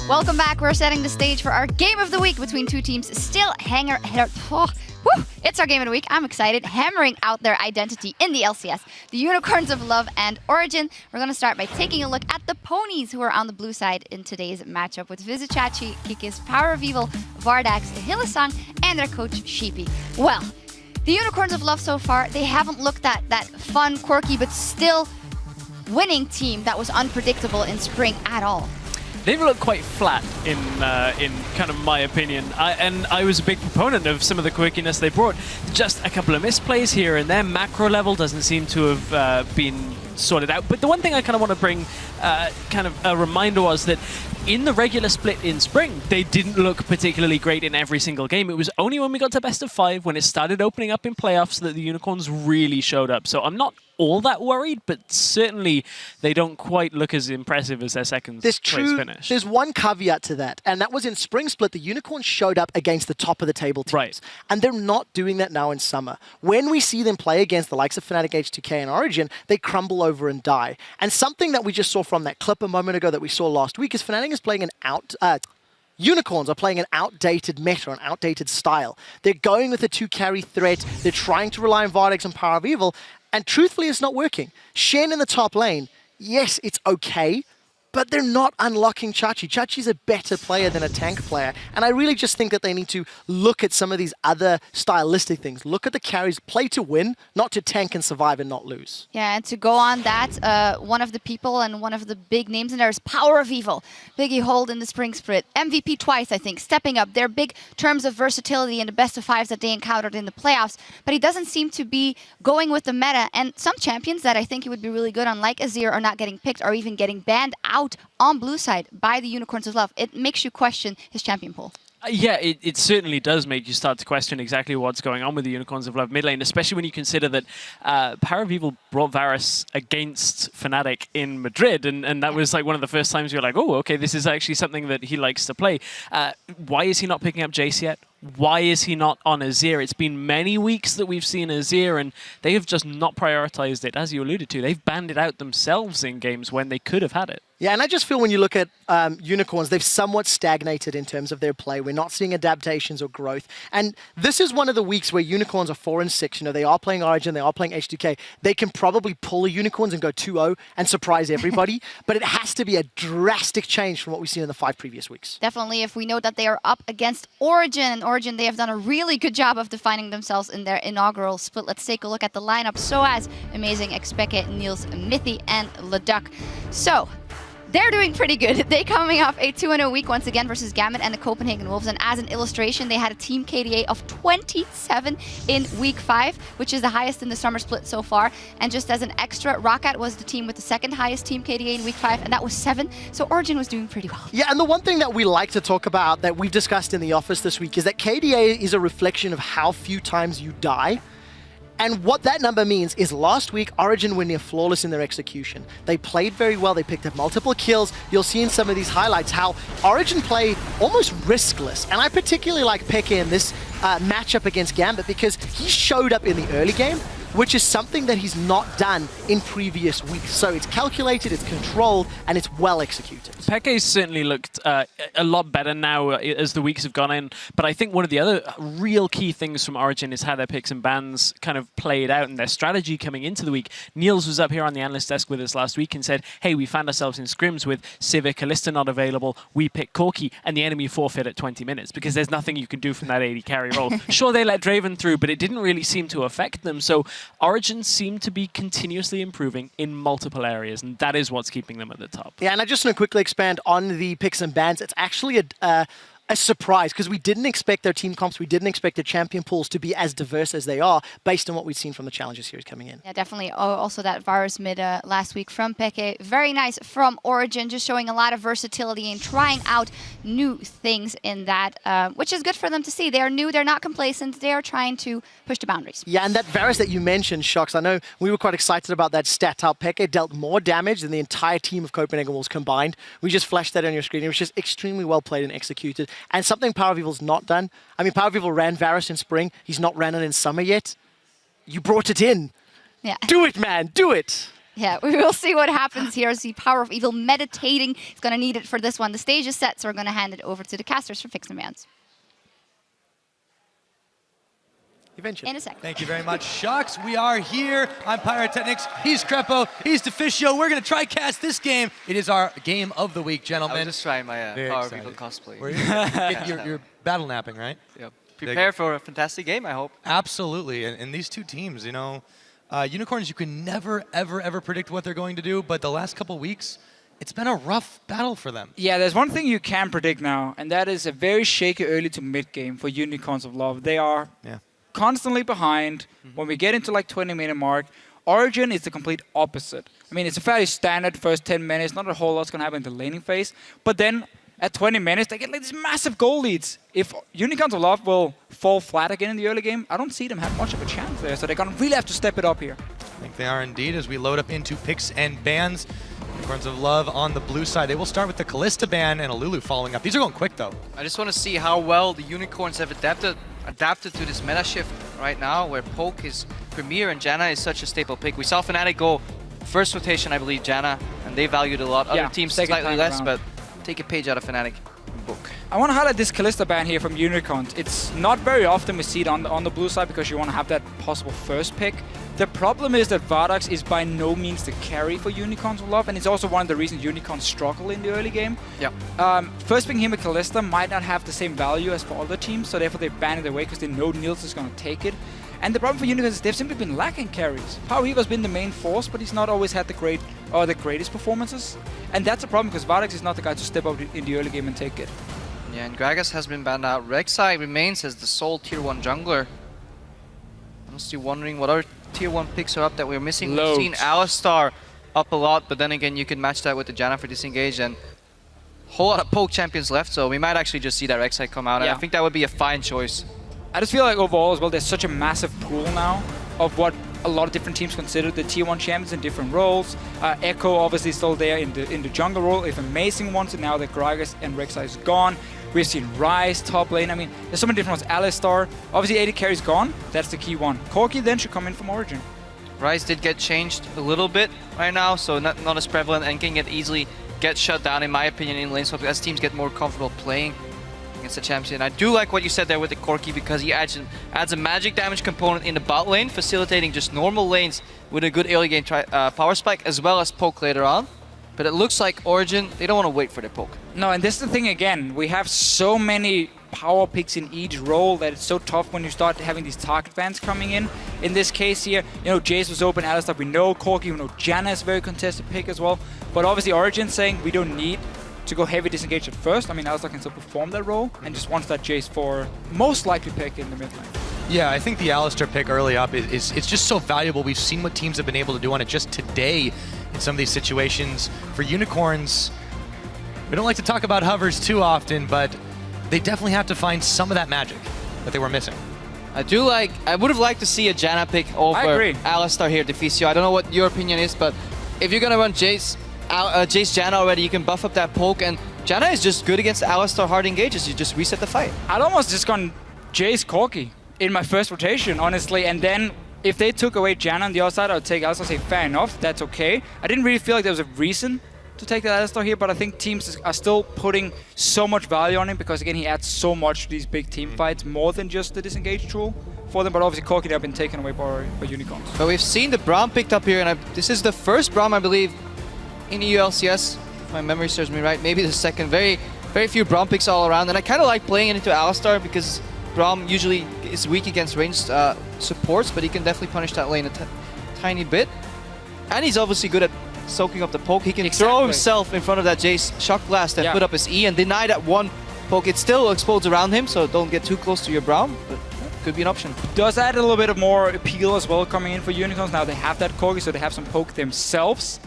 Welcome back. We're setting the stage for our game of the week between two teams still it's our game of the week. I'm excited. Hammering out their identity in the LCS. The Unicorns of Love and Origen. We're going to start by taking a look at the ponies who are on the blue side in today's matchup with Vizichachi, Kikis, Power of Evil, Vardax, Hylissang, and their coach Sheepy. Well, the Unicorns of Love so far, they haven't looked at that fun, quirky, but still winning team that was unpredictable in spring at all. They've looked quite flat in kind of my opinion. I was a big proponent of some of the quirkiness they brought. Just a couple of misplays here and there. Macro level doesn't seem to have been sorted out. But the one thing I kind of want to bring kind of a reminder was that in the regular split in spring, they didn't look particularly great in every single game. It was only when we got to best of 5, when it started opening up in playoffs, that the Unicorns really showed up. So I'm not all that worried, but certainly they don't quite look as impressive as their second place finish. There's one caveat to that, and that was in spring split, the Unicorns showed up against the top of the table teams. Right. And they're not doing that now in summer. When we see them play against the likes of Fnatic, H2K, and Origen, they crumble over and die. And something that we just saw from that clip a moment ago that we saw last week is Fnatic is playing an Unicorns are playing an outdated meta, an outdated style. They're going with a 2-carry threat. They're trying to rely on Vardax and Power of Evil. And truthfully, it's not working. Shen in the top lane, yes, it's okay, but they're not unlocking Chachi. Chachi's a better player than a tank player. And I really just think that they need to look at some of these other stylistic things. Look at the carries, play to win, not to tank and survive and not lose. Yeah, and to go on that, one of the people and one of the big names in there is Power of Evil. Biggie hold in the spring split. MVP twice, I think, stepping up. Their big terms of versatility in the best of 5s that they encountered in the playoffs. But he doesn't seem to be going with the meta. And some champions that I think he would be really good on, like Azir, are not getting picked or even getting banned out on blue side by the Unicorns of Love. It makes you question his champion pool. Yeah, it certainly does make you start to question exactly what's going on with the Unicorns of Love mid lane, especially when you consider that Power of Evil brought Varus against Fnatic in Madrid, and that was like one of the first times you're like, oh, okay, this is actually something that he likes to play. Why is he not picking up Jace yet? Why is he not on Azir? It's been many weeks that we've seen Azir, and they have just not prioritized it, as you alluded to. They've banned it out themselves in games when they could have had it. Yeah, and I just feel when you look at Unicorns, they've somewhat stagnated in terms of their play. We're not seeing adaptations or growth. And this is one of the weeks where Unicorns are 4-6. You know, they are playing Origen, they are playing H2K. They can probably pull a Unicorns and go 2-0 and surprise everybody. But it has to be a drastic change from what we've seen in the 5 previous weeks. Definitely, if we know that they are up against Origen. And Origen, they have done a really good job of defining themselves in their inaugural split. Let's take a look at the lineup. Soaz, Amazing, Expeke, Niels, Mithy, and Leduc. So they're doing pretty good. They coming off a 2-0 week once again versus Gambit and the Copenhagen Wolves. And as an illustration, they had a team KDA of 27 in week 5, which is the highest in the summer split so far. And just as an extra, Roccat was the team with the second highest team KDA in week 5, and that was 7. So Origen was doing pretty well. Yeah, and the one thing that we like to talk about that we've discussed in the office this week is that KDA is a reflection of how few times you die. And what that number means is last week, Origen were near flawless in their execution. They played very well. They picked up multiple kills. You'll see in some of these highlights how Origen played almost riskless. And I particularly like FLICKR in this matchup against Gambit because he showed up in the early game, which is something that he's not done in previous weeks. So it's calculated, it's controlled, and it's well executed. FLICKR's certainly looked a lot better now as the weeks have gone in, but I think one of the other real key things from Origen is how their picks and bans kind of played out and their strategy coming into the week. Niels was up here on the analyst desk with us last week and said, hey, we found ourselves in scrims with Sivir, Kalista not available, we pick Corki, and the enemy forfeit at 20 minutes because there's nothing you can do from that 80 carry role. Sure, they let Draven through, but it didn't really seem to affect them. So Origen seem to be continuously improving in multiple areas, and that is what's keeping them at the top. Yeah, and I just want to quickly expand on the picks and bans. It's actually a surprise because we didn't expect their team comps, we didn't expect their champion pools to be as diverse as they are based on what we've seen from the Challenger Series coming in. Yeah, definitely. Also that Varus mid last week from FLICKR. Very nice from Origen, just showing a lot of versatility and trying out new things in that, which is good for them to see. They are new, they're not complacent, they are trying to push the boundaries. Yeah, and that Varus that you mentioned, Shox, I know we were quite excited about that stat. How FLICKR dealt more damage than the entire team of Copenhagen Wolves combined. We just flashed that on your screen. It was just extremely well played and executed. And something Power of Evil's not done. I mean, Power of Evil ran Varus in spring. He's not ran it in summer yet. You brought it in. Yeah. Do it, man. Do it. Yeah, we will see what happens here. See Power of Evil meditating. He's going to need it for this one. The stage is set, so we're going to hand it over to the casters for Fix and Bans. Eventually. In a sec. Thank you very much, Shucks. We are here. I'm Pyrotechnics. He's Crepo. He's Deficio. We're going to try cast this game. It is our game of the week, gentlemen. I was just trying my Very Power of excited. Evil cosplay. Were you? You're battle napping, right? Yep. Prepare for a fantastic game, I hope. Absolutely. And these two teams, you know, Unicorns, you can never, ever, ever predict what they're going to do. But the last couple weeks, it's been a rough battle for them. Yeah, there's one thing you can predict now, and that is a very shaky early to mid game for Unicorns of Love. They are constantly behind. When we get into like 20-minute mark, Origen is the complete opposite. I mean, it's a fairly standard first 10 minutes. Not a whole lot's going to happen in the laning phase. But then at 20 minutes, they get like these massive goal leads. If Unicorns of Love will fall flat again in the early game, I don't see them have much of a chance there. So they're going to really have to step it up here. I think they are indeed as we load up into picks and bans. Unicorns of Love on the blue side. They will start with the Callista ban and a Lulu following up. These are going quick, though. I just want to see how well the Unicorns have adapted to this meta shift right now, where Poke is premier and Janna is such a staple pick. We saw Fnatic go first rotation, I believe, Janna, and they valued it a lot. Other teams slightly less, but take a page out of Fnatic book. I want to highlight this Callista ban here from Unicorns. It's not very often we see it on the blue side because you want to have that possible first pick. The problem is that Vardax is by no means the carry for Unicorns of Love, and it's also one of the reasons Unicorns struggle in the early game. Yeah. First picking him with Callista might not have the same value as for other teams, so therefore they ban it away because they know Niels is going to take it. And the problem for Unicorns is they've simply been lacking carries. Power Evo has been the main force, but he's not always had the greatest performances. And that's a problem because Vardax is not the guy to step up in the early game and take it. Yeah, and Gragas has been banned out. Rek'Sai remains as the sole tier 1 jungler. I'm still wondering what other tier 1 picks are up that we're missing. Loads. We've seen Alistar up a lot, but then again, you can match that with the Janna for disengage and a whole lot of poke champions left, so we might actually just see that Rek'Sai come out, and I think that would be a fine choice. I just feel like overall as well, there's such a massive pool now of what a lot of different teams consider the tier 1 champions in different roles. Echo obviously still there in the jungle role, if Amazing wants it now that Gragas and Rek'Sai is gone. We've seen Ryze top lane. I mean, there's so many different ones. Alistar, obviously AD carry's gone. That's the key one. Corki then should come in from Origen. Ryze did get changed a little bit right now, so not as prevalent and can easily get shut down, in my opinion, in lane swap as teams get more comfortable playing against the champion. I do like what you said there with the Corki because he adds a magic damage component in the bot lane, facilitating just normal lanes with a good early game power spike as well as poke later on. But it looks like Origen, they don't want to wait for their poke. No, and this is the thing again. We have so many power picks in each role that it's so tough when you start having these target bans coming in. In this case here, you know, Jace was open, Alistar, we know Corki, we know Janna is a very contested pick as well. But obviously Origen saying we don't need to go heavy disengage at first. I mean, Alistar can still perform that role and just wants that Jace for most likely pick in the mid lane. Yeah, I think the Alistar pick early up is it's just so valuable. We've seen what teams have been able to do on it just today in some of these situations. For Unicorns, we don't like to talk about hovers too often, but they definitely have to find some of that magic that they were missing. I would have liked to see a Janna pick over Alistar here, Deficio. I don't know what your opinion is, but if you're gonna run Jace Janna already, you can buff up that poke, and Janna is just good against Alistar hard engages. You just reset the fight. I'd almost just gone Jace Corki in my first rotation, honestly, and then if they took away Janna on the other side, I would take Alistar, say fair enough, that's okay. I didn't really feel like there was a reason to take that Alistar here, but I think teams are still putting so much value on him because again he adds so much to these big team fights, more than just the disengage tool for them, but obviously Corki have been taken away by Unicorns. But we've seen the Braum picked up here, and this is the first Braum, I believe, in EU LCS, if my memory serves me right, maybe the second. Very few Braum picks all around, and I kind of like playing it into Alistar because Braum usually is weak against ranged supports, but he can definitely punish that lane a tiny bit. And he's obviously good at soaking up the poke. He can throw himself in front of that Jace Shock Blast and put up his E and deny that one poke. It still explodes around him, so don't get too close to your Braum, but could be an option. Does add a little bit of more appeal as well coming in for Unicorns. Now they have that Corki, so they have some poke themselves.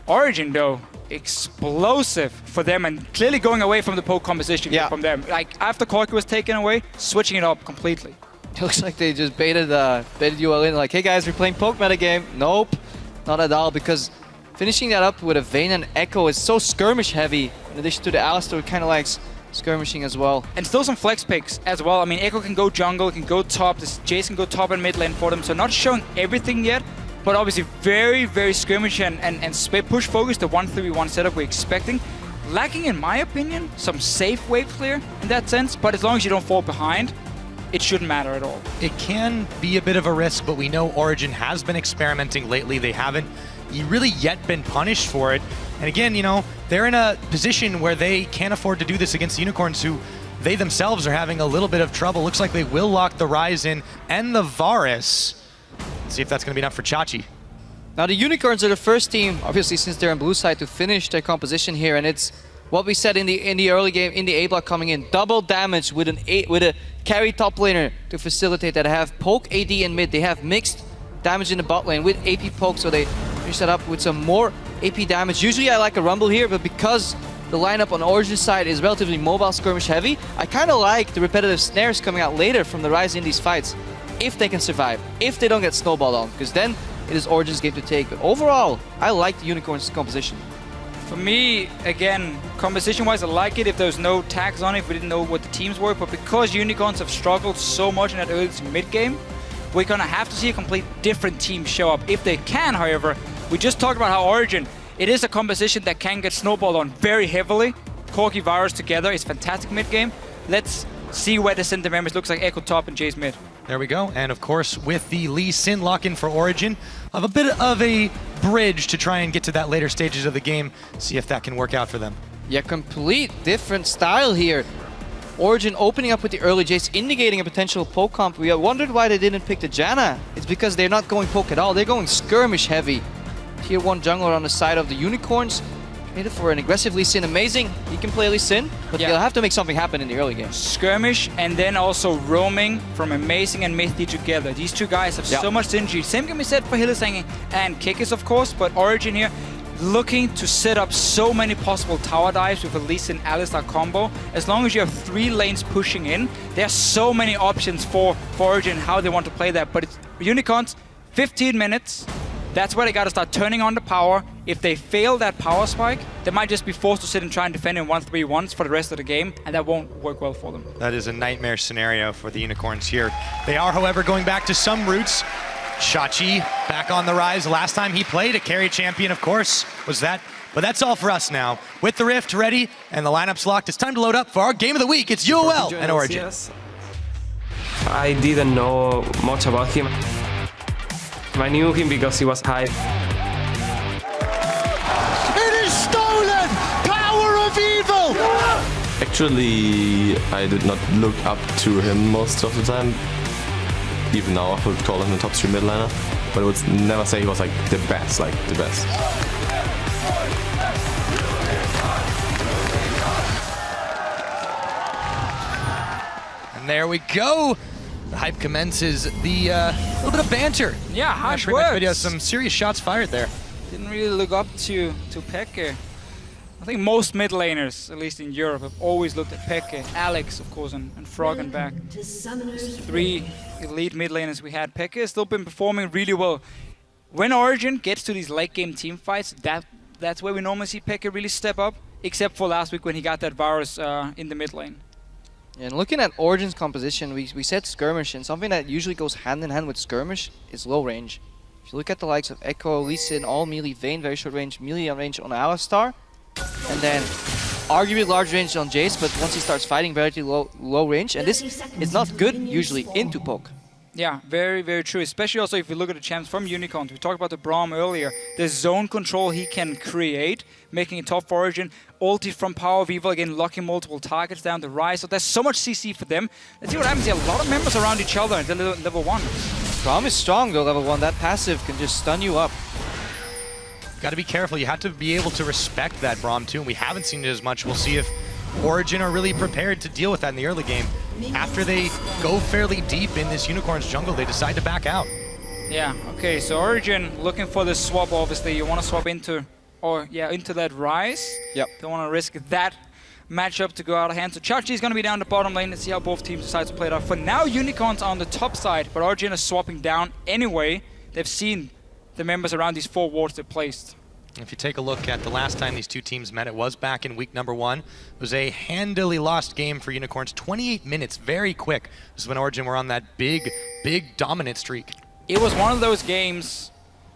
Origen, though, explosive for them and clearly going away from the poke composition from them. Like, after Corki was taken away, switching it up completely. It looks like they just baited UOL in, like, hey guys, we're playing poke metagame. Nope, not at all, because finishing that up with a Vayne and Echo is so skirmish heavy, in addition to the Alistar, who kind of likes skirmishing as well. And still some flex picks as well. I mean, Echo can go jungle, can go top, this Jace can go top and mid lane for them, so not showing everything yet, But obviously very, very skirmish and push focus, the 1-3-1 setup we're expecting. Lacking, in my opinion, some safe wave clear in that sense, but as long as you don't fall behind, it shouldn't matter at all. It can be a bit of a risk, but we know Origen has been experimenting lately. They haven't really yet been punished for it. And again, you know, they're in a position where they can't afford to do this against the Unicorns, who they themselves are having a little bit of trouble. Looks like they will lock the Rise in and the Varus. Let's see if that's going to be enough for Chachi. Now the Unicorns are the first team, obviously since they're on blue side, to finish their composition here, and it's what we said in the early game, in the A block coming in. Double damage with a carry top laner to facilitate that. They have poke, AD, and mid. They have mixed damage in the bot lane with AP poke, so they finish that up with some more AP damage. Usually I like a rumble here, but because the lineup on Origen's side is relatively mobile skirmish heavy, I kind of like the repetitive snares coming out later from the Rise in these fights, if they can survive, if they don't get snowballed on, because then it is Origen's game to take. But overall, I like the Unicorns' composition. For me, again, composition-wise, I like it if there's no tags on it, if we didn't know what the teams were, but because Unicorns have struggled so much in that early to mid-game, we're gonna have to see a complete different team show up. If they can, however, we just talked about how Origen, it is a composition that can get snowballed on very heavily. Corki, Varus together is fantastic mid-game. Let's see where the center members looks like Echo top and Jace mid. There we go. And of course, with the Lee Sin lock-in for Origen, of a bit of a bridge to try and get to that later stages of the game, see if that can work out for them. Yeah, complete different style here. Origen opening up with the early Jace, indicating a potential poke comp. We wondered why they didn't pick the Janna. It's because they're not going poke at all. They're going skirmish heavy. Tier 1 jungler on the side of the Unicorns. Traded for an aggressive Lee Sin. Amazing. He can play Lee Sin, but they'll have to make something happen in the early game. Skirmish and then also roaming from Amazing and Mythy together. These two guys have so much synergy. Same can be said for Hylissang and Kickers, of course, but Origen here looking to set up so many possible tower dives with a Lee Sin Alistar combo. As long as you have 3 lanes pushing in, there are so many options for Origen how they want to play that. But it's Unicorns, 15 minutes. That's where they got to start turning on the power. If they fail that power spike, they might just be forced to sit and try and defend in 1-3-1s for the rest of the game, and that won't work well for them. That is a nightmare scenario for the Unicorns here. They are, however, going back to some roots. Chachi back on the rise. Last time he played a carry champion, of course, was that. But that's all for us now. With the Rift ready and the lineups locked, it's time to load up for our game of the week. It's UOL and Origen. I didn't know much about him. I knew him because he was high. It is stolen! Power of evil! Actually, I did not look up to him most of the time. Even now, I would call him the top 3 mid laner. But I would never say he was like the best, And there we go. The hype commences. The little bit of banter. Yeah, harsh words. Video, words. some serious shots fired there. Didn't really look up to FLICKR. I think most mid laners, at least in Europe, have always looked at FLICKR. Alex, of course, and Frog and back. 3 elite mid laners we had. FLICKR has still been performing really well. When Origen gets to these late game team fights, that's where we normally see FLICKR really step up, except for last week when he got that Varus in the mid lane. And looking at Origen's composition, we said skirmish, and something that usually goes hand in hand with skirmish is low range. If you look at the likes of Echo, Lee Sin, all melee, Vayne, very short range, melee range on Alistar, and then arguably large range on Jace, but once he starts fighting, very low range, and this is not good usually into poke. Yeah, very, very true. Especially also if you look at the champs from Unicorns. We talked about the Braum earlier. The zone control he can create, making it tough for Origen. Ulti from Power of Evil, again, locking multiple targets down the rise. So there's so much CC for them. Let's see what happens here. A lot of members around each other at level 1. Braum is strong though, level 1. That passive can just stun you up. Got to be careful. You have to be able to respect that Braum too, and we haven't seen it as much. We'll see if Origen are really prepared to deal with that in the early game. After they go fairly deep in this Unicorns jungle, they decide to back out. Yeah, okay, so Origen looking for the swap, obviously. You want to swap into that rise. Yep. Don't want to risk that matchup to go out of hand. So Chachi is going to be down the bottom lane. Let's see how both teams decide to play it out. For now, Unicorns are on the top side, but Origen is swapping down anyway. They've seen the members around these 4 wards they placed. If you take a look at the last time these two teams met, it was back in week number 1. It was a handily lost game for Unicorns. 28 minutes, very quick. This is when Origen were on that big dominant streak. It was one of those games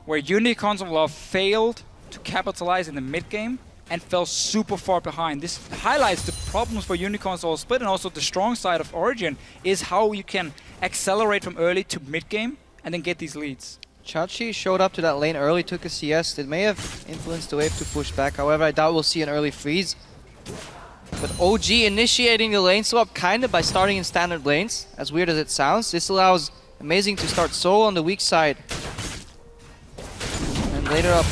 where Unicorns of Love failed to capitalize in the mid game and fell super far behind. This highlights the problems for Unicorns of Love split, and also the strong side of Origen is how you can accelerate from early to mid game and then get these leads. Chachi showed up to that lane early, took a CS. It may have influenced the wave to push back. However, I doubt we'll see an early freeze. But OG initiating the lane swap kind of by starting in standard lanes, as weird as it sounds. This allows Amazing to start solo on the weak side. And later up,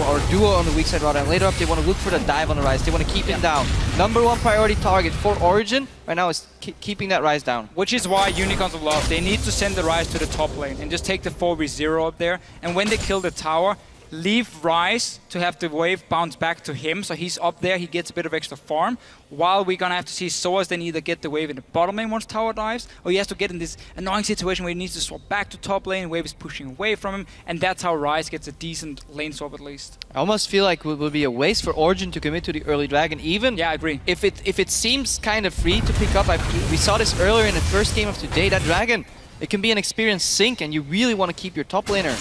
or duo on the weak side rather, and later up they want to look for the dive on the rise. They want to keep him down. #1 priority target for Origen right now is keeping that rise down. Which is why Unicorns of Love, they need to send the rise to the top lane and just take the 4v0 up there. And when they kill the tower, leave Rise to have the wave bounce back to him, so he's up there, he gets a bit of extra farm, while we're gonna have to see Soaz then either get the wave in the bottom lane once tower dives, or he has to get in this annoying situation where he needs to swap back to top lane, wave is pushing away from him, and that's how Rise gets a decent lane swap at least. I almost feel like it would be a waste for Origen to commit to the early dragon, even yeah, I agree. If it seems kind of free to pick up. We saw this earlier in the first game of today, that dragon, it can be an experienced sync, and you really want to keep your top laner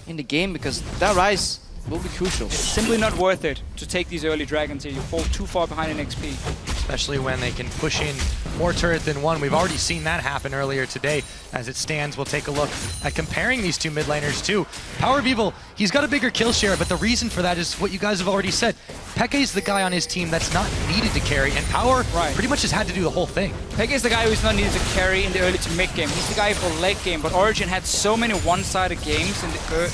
in the game because that rise will be crucial. It's simply not worth it to take these early dragons here. You fall too far behind in XP. Especially when they can push in more turret than one. We've already seen that happen earlier today. As it stands, we'll take a look at comparing these two mid laners too. Power Beeble, he's got a bigger kill share, but the reason for that is what you guys have already said. Peke is the guy on his team that's not needed to carry, and Power pretty much has had to do the whole thing. Peke is the guy who's not needed to carry in the early to mid game. He's the guy for late game, but Origen had so many one-sided games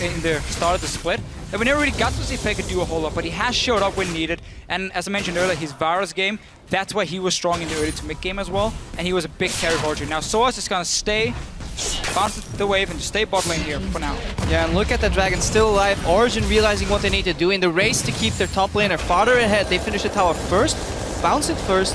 in the start of the split that we never really got to see Peke do a whole lot, but he has showed up when needed. And as I mentioned earlier, his Varus game, that's why he was strong in the early to mid game as well, and he was a big carry for Origen. Now Soaz is gonna stay, bounce the wave, and just stay bot lane here for now. Yeah, and look at the dragon still alive. Origen realizing what they need to do in the race to keep their top laner farther ahead. They finish the tower first, bounce it first,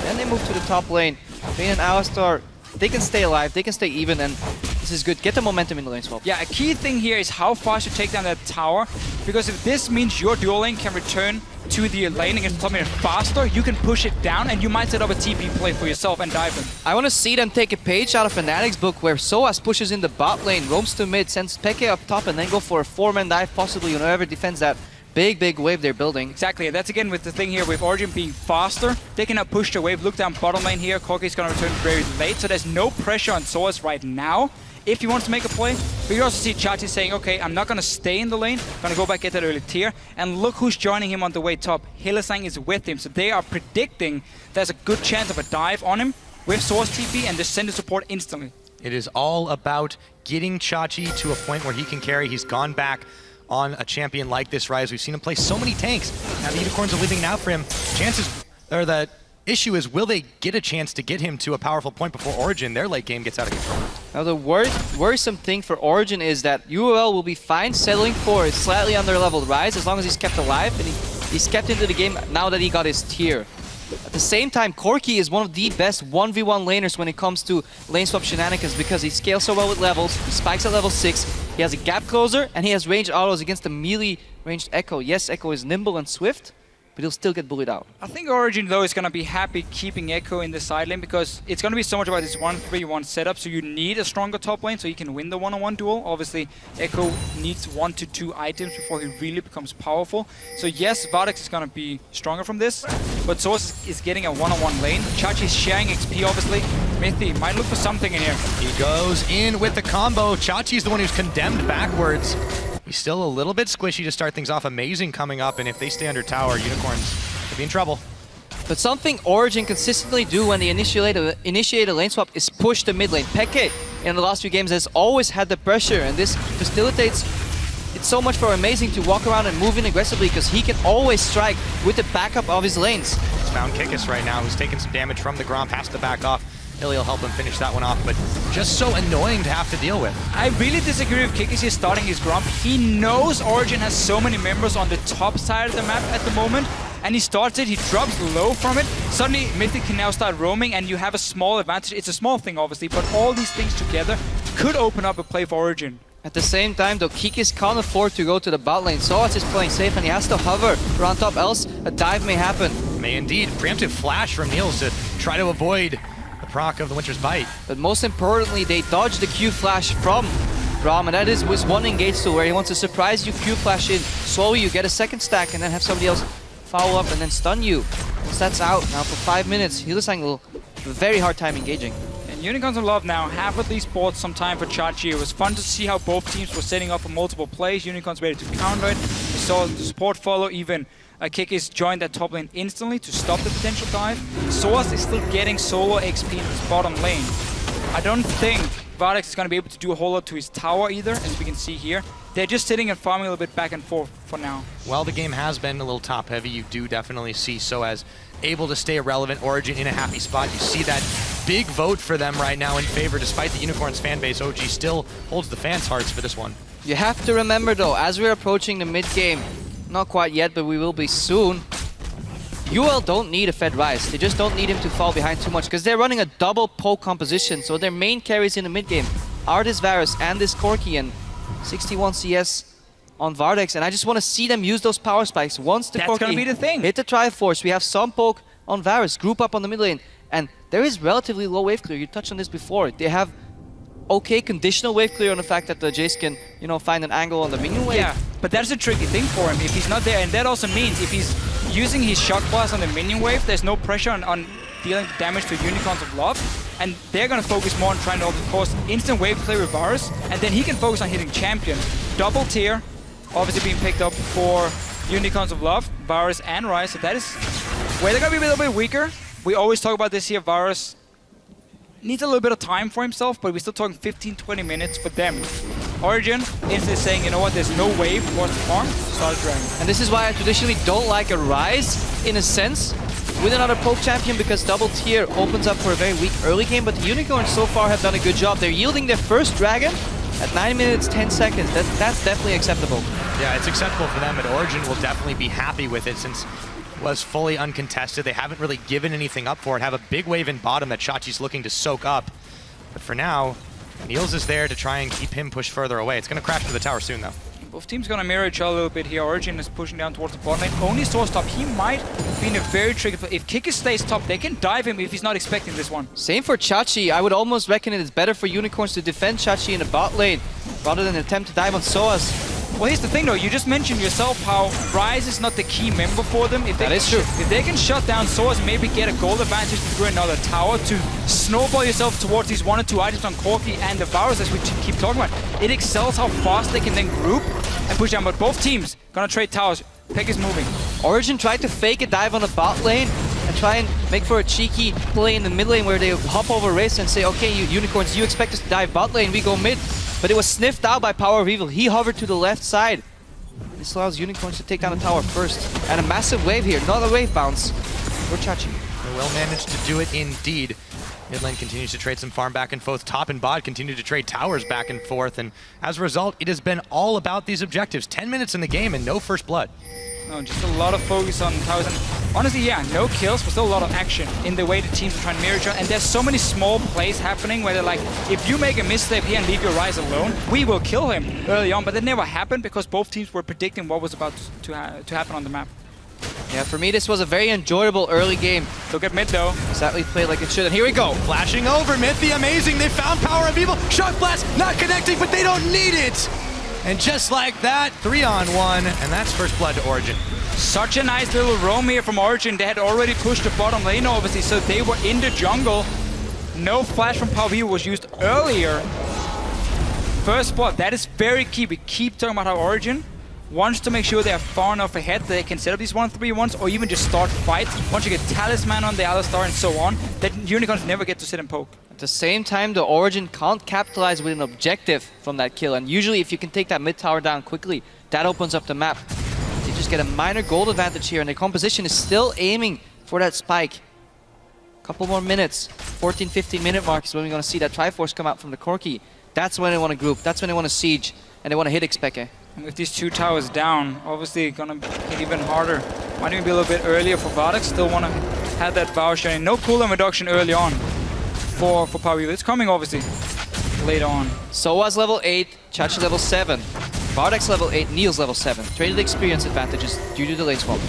then they move to the top lane. Vayne and Alistar, they can stay alive, they can stay even, and this is good. Get the momentum in the lane swap. Yeah, a key thing here is how fast you take down that tower, because if this means your dual lane can return to the lane against the top lane faster, you can push it down and you might set up a TP play for yourself and dive them. I want to see them take a page out of Fnatic's book where Soaz pushes in the bot lane, roams to mid, sends Peke up top, and then go for a 4-man dive, possibly whoever defends that big wave they're building. Exactly, that's again with the thing here with Origen being faster. They can now push the wave, look down bottom lane here. Corki's gonna return very late, so there's no pressure on Soaz right now if he wants to make a play. But you also see Chachi saying, okay, I'm not gonna stay in the lane, I'm gonna go back, get that early tier. And look who's joining him on the way top. Hylissang is with him, so they are predicting there's a good chance of a dive on him with Soaz TP and just send the support instantly. It is all about getting Chachi to a point where he can carry. He's gone back on a champion like this Rise. We've seen him play so many tanks. Now the Unicorns are leaving it out for him. The issue is, will they get a chance to get him to a powerful point before Origen, their late game, gets out of control? Now the worrisome thing for Origen is that UOL will be fine settling for a slightly under-leveled Rise as long as he's kept alive and he's kept into the game now that he got his tier. At the same time, Corki is one of the best 1v1 laners when it comes to lane swap shenanigans because he scales so well with levels, he spikes at level 6, he has a gap closer, and he has ranged autos against the melee ranged Echo. Yes, Echo is nimble and swift, but he'll still get bullied out. I think Origen, though, is going to be happy keeping Echo in the side lane because it's going to be so much about this 1-3-1 setup, so you need a stronger top lane so you can win the one-on-one duel. Obviously, Echo needs 1 to 2 items before he really becomes powerful. So yes, Vardex is going to be stronger from this, but Soaz is getting a one-on-one lane. Chachi is sharing XP, obviously. Smithy might look for something in here. He goes in with the combo. Chachi's the one who's condemned backwards. He's still a little bit squishy to start things off. Amazing coming up, and if they stay under tower, Unicorns could be in trouble. But something Origen consistently do when they initiate a lane swap is push the mid lane. Peke in the last few games has always had the pressure, and this facilitates it so much for Amazing to walk around and move in aggressively because he can always strike with the backup of his lanes. It's found Kikis right now, who's taking some damage from the Gromp, has to back off. Illy will help him finish that one off, but just so annoying to have to deal with. I really disagree with Kikis here starting his Gromp. He knows Origen has so many members on the top side of the map at the moment, and he starts it, he drops low from it. Suddenly, Mythic can now start roaming, and you have a small advantage. It's a small thing, obviously, but all these things together could open up a play for Origen. At the same time, though, Kikis can't afford to go to the bot lane. Soaz is playing safe, and he has to hover around top, else a dive may happen. May indeed. Preemptive flash from Niels to try to avoid the proc of the Winter's Bite. But most importantly, they dodge the Q flash from Braum, and that is with one engage tool where he wants to surprise you, Q flash in, slowly you get a second stack, and then have somebody else foul up and then stun you. Once that's out, now for 5 minutes, Hylissang will have a very hard time engaging. And Unicorns of Love now have at least bought some time for Chachi. It was fun to see how both teams were setting up for multiple plays. Unicorns ready to counter it. We saw the support follow, even Kikis joined that top lane instantly to stop the potential dive. Soaz is still getting solo XP in his bottom lane. I don't think Vardex is going to be able to do a whole lot to his tower either, as we can see here. They're just sitting and farming a little bit back and forth for now. Well, the game has been a little top heavy. You do definitely see Soaz able to stay relevant, Origen in a happy spot. You see that big vote for them right now in favor, despite the Unicorns fan base. OG still holds the fans' hearts for this one. You have to remember though, as we're approaching the mid-game, not quite yet, but we will be soon, UOL don't need a Fed Rise. They just don't need him to fall behind too much, because they're running a double poke composition, so their main carries in the mid-game are this Varus and this Corki, and 61 CS on Vardex, and I just want to see them use those power spikes. Once the That's gonna be the thing. hit the Triforce, we have some poke on Varus, group up on the mid lane, and there is relatively low wave clear. You touched on this before. They have okay conditional wave clear on the fact that the Jace can, you know, find an angle on the minion wave. Yeah, but that's a tricky thing for him if he's not there, and that also means if he's using his shock blast on the minion wave, there's no pressure on dealing damage to Unicorns of Love, and they're gonna focus more on trying to, of course, instant wave clear with Varus, and then he can focus on hitting champion. Double tier, obviously being picked up for Unicorns of Love, Varus and Ryze, so that is where they're gonna be a little bit weaker. We always talk about this here, Varus needs a little bit of time for himself, but we're still talking 15-20 minutes for them. Origen instantly saying, you know what, there's no wave for us to farm, start a dragon. And this is why I traditionally don't like a Ryze, in a sense, with another poke champion, because double tier opens up for a very weak early game, but the Unicorns so far have done a good job. They're yielding their first dragon at 9 minutes, 10 seconds. That's definitely acceptable. Yeah, it's acceptable for them, but Origen will definitely be happy with it since it was fully uncontested. They haven't really given anything up for it. Have a big wave in bottom that Chachi's looking to soak up. But for now, Niels is there to try and keep him pushed further away. It's going to crash to the tower soon, though. Both teams going to mirror each other a little bit here. Origen is pushing down towards the bot lane. Only Source top. He might be in a very tricky... If Kikis stays top, they can dive him if he's not expecting this one. Same for Chachi. I would almost reckon it is better for Unicorns to defend Chachi in the bot lane rather than attempt to dive on Soaz. Well, here's the thing though, you just mentioned yourself how Ryze is not the key member for them. If That is true. If they can shut down Soaz, maybe get a gold advantage through another tower to snowball yourself towards these 1 or 2 items on Corki and the Varus, as we keep talking about. It excels how fast they can then group and push down, but both teams gonna trade towers. Peck is moving. Origen tried to fake a dive on the bot lane and try and make for a cheeky play in the mid lane where they hop over Race and say, okay, you Unicorns, you expect us to dive bot lane, we go mid. But it was sniffed out by Power of Evil. He hovered to the left side. This allows Unicorns to take down the tower first. And a massive wave here, not a wave bounce for Chachi. They will manage to do it indeed. Mid lane continues to trade some farm back and forth. Top and bot continue to trade towers back and forth. And as a result, it has been all about these objectives. 10 minutes in the game and no first blood. No, just a lot of focus on towers. And honestly, yeah, no kills, but still a lot of action in the way the teams are trying to mirror each other. And there's so many small plays happening where they're like, if you make a misstep here and leave your Ryze alone, we will kill him early on. But that never happened because both teams were predicting what was about to happen on the map. Yeah, for me, this was a very enjoyable early game. Look at mid though. Exactly played like it should. And here we go. Flashing over mid, the amazing. They found Power of Evil. Shock Blast not connecting, but they don't need it. And just like that, 3-on-1, and that's first blood to Origen. Such a nice little roam here from Origen. They had already pushed the bottom lane, obviously, so they were in the jungle. No flash from Power of Evil was used earlier. First spot, that is very key. We keep talking about how Origen wants to make sure they are far enough ahead that they can set up these 1-3-1s or even just start fights. Once you get Talisman on the Alistar and so on, that Unicorns never get to sit and poke. At the same time, the Origen can't capitalize with an objective from that kill. And usually if you can take that mid tower down quickly, that opens up the map. They just get a minor gold advantage here, and the composition is still aiming for that spike. Couple more minutes. 14-15 minute mark is when we're going to see that Triforce come out from the Corki. That's when they want to group. That's when they want to siege. And they want to hit FLICKR. And with these 2 towers down, obviously gonna hit even harder. Might even be a little bit earlier for Vardex. Still want to have that Vow shining. No cooldown reduction early on for Power Evil. It's coming obviously later on. Soaz level 8, Chachi level 7. Vardex level 8, Niels level 7. Traded experience advantages due to the lane swap.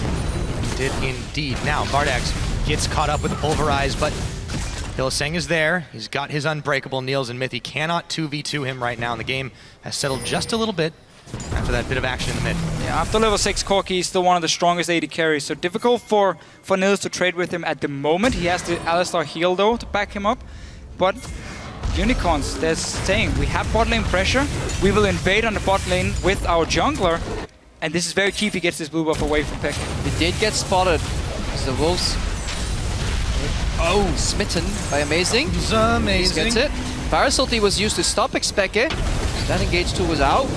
Did indeed. Now Vardex gets caught up with the Pulverize, but Hylissang is there. He's got his unbreakable. Niels and Mithy cannot 2v2 him right now, and the game has settled just a little bit after that bit of action in the mid. Yeah, after level 6, Corki is still one of the strongest AD carries, so difficult for Niels to trade with him at the moment. He has the Alistar heal though to back him up, but Unicorns, they're saying we have bot lane pressure, we will invade on the bot lane with our jungler, and this is very key if he gets this blue buff away from Peck. He did get spotted as the Wolves. Oh, smitten by Amazing. It's amazing. Gets it. Paras ulti was used to stop Expeke. That engage tool was out.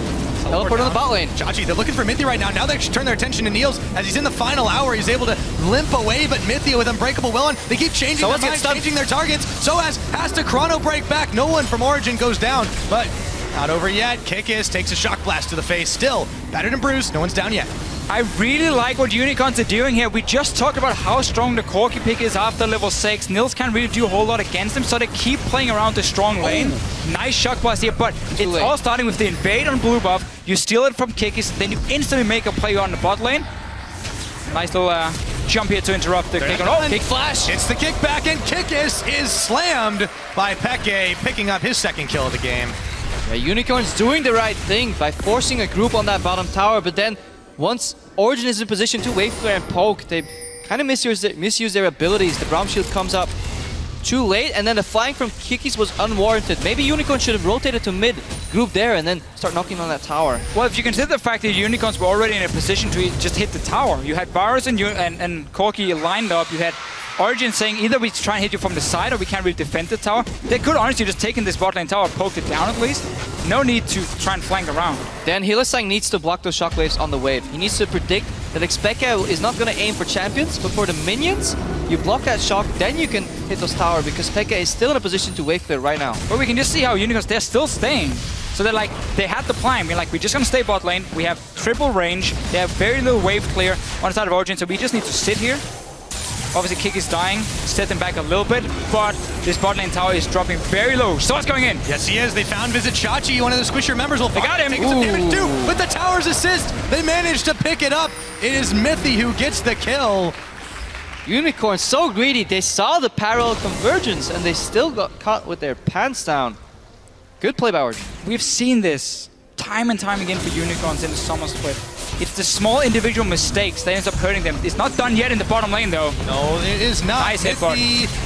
Teleport on the bot lane. Chachi, they're looking for Mithy right now. Now they should turn their attention to Niels. As he's in the final hour, he's able to limp away, but Mithy with Unbreakable will on. They keep changing their minds, changing their targets. Soaz has to chrono break back. No one from Origen goes down, but not over yet. Kikis takes a shock blast to the face. Still, battered and bruised. No one's down yet. I really like what Unicorns are doing here. We just talked about how strong the Corki pick is after level 6. Niels can't really do a whole lot against him, so they keep playing around the strong lane. Nice shock blast here, but it's all starting with the invade on blue buff. You steal it from Kikis, then you instantly make a play on the bot lane. Nice little jump here to interrupt the kick. Oh, kick flash! It's the kickback, and Kikis is slammed by Peke, picking up his second kill of the game. Yeah, Unicorns doing the right thing by forcing a group on that bottom tower, but then once Origen is in position to wave clear and poke, they kind of misuse their abilities. The Braum shield comes up too late, and then the flying from Kikis was unwarranted. Maybe Unicorn should have rotated to mid, group there, and then start knocking on that tower. Well, if you consider the fact that Unicorns were already in a position to just hit the tower. You had Varus and Corki lined up. You had Origen saying either we try and hit you from the side or we can't really defend the tower. They could honestly just taken this bot lane tower, poked it down at least. No need to try and flank around. Then Hylissang needs to block those shockwaves on the wave. He needs to predict that Expeke is not going to aim for champions, but for the minions, you block that shock, then you can hit those tower, because Peke is still in a position to wave clear right now. But we can just see how Unicorns, they're still staying. So they're like, they had the plan. We're like, we're just going to stay bot lane. We have triple range. They have very little wave clear on the side of Origen, so we just need to sit here. Obviously, Kick is dying, set them back a little bit, but this bot lane tower is dropping very low. So what's going in? Yes, he is. They found Visit Chachi. One of the Squisher members will got him. Taking some damage too. With the tower's assist, they managed to pick it up. It is Mithy who gets the kill. Unicorn so greedy. They saw the parallel convergence and they still got caught with their pants down. Good play by Origen. We've seen this time and time again for Unicorns in the Summer Split. It's the small individual mistakes that ends up hurting them. It's not done yet in the bottom lane, though. No, it is not. Nice hit,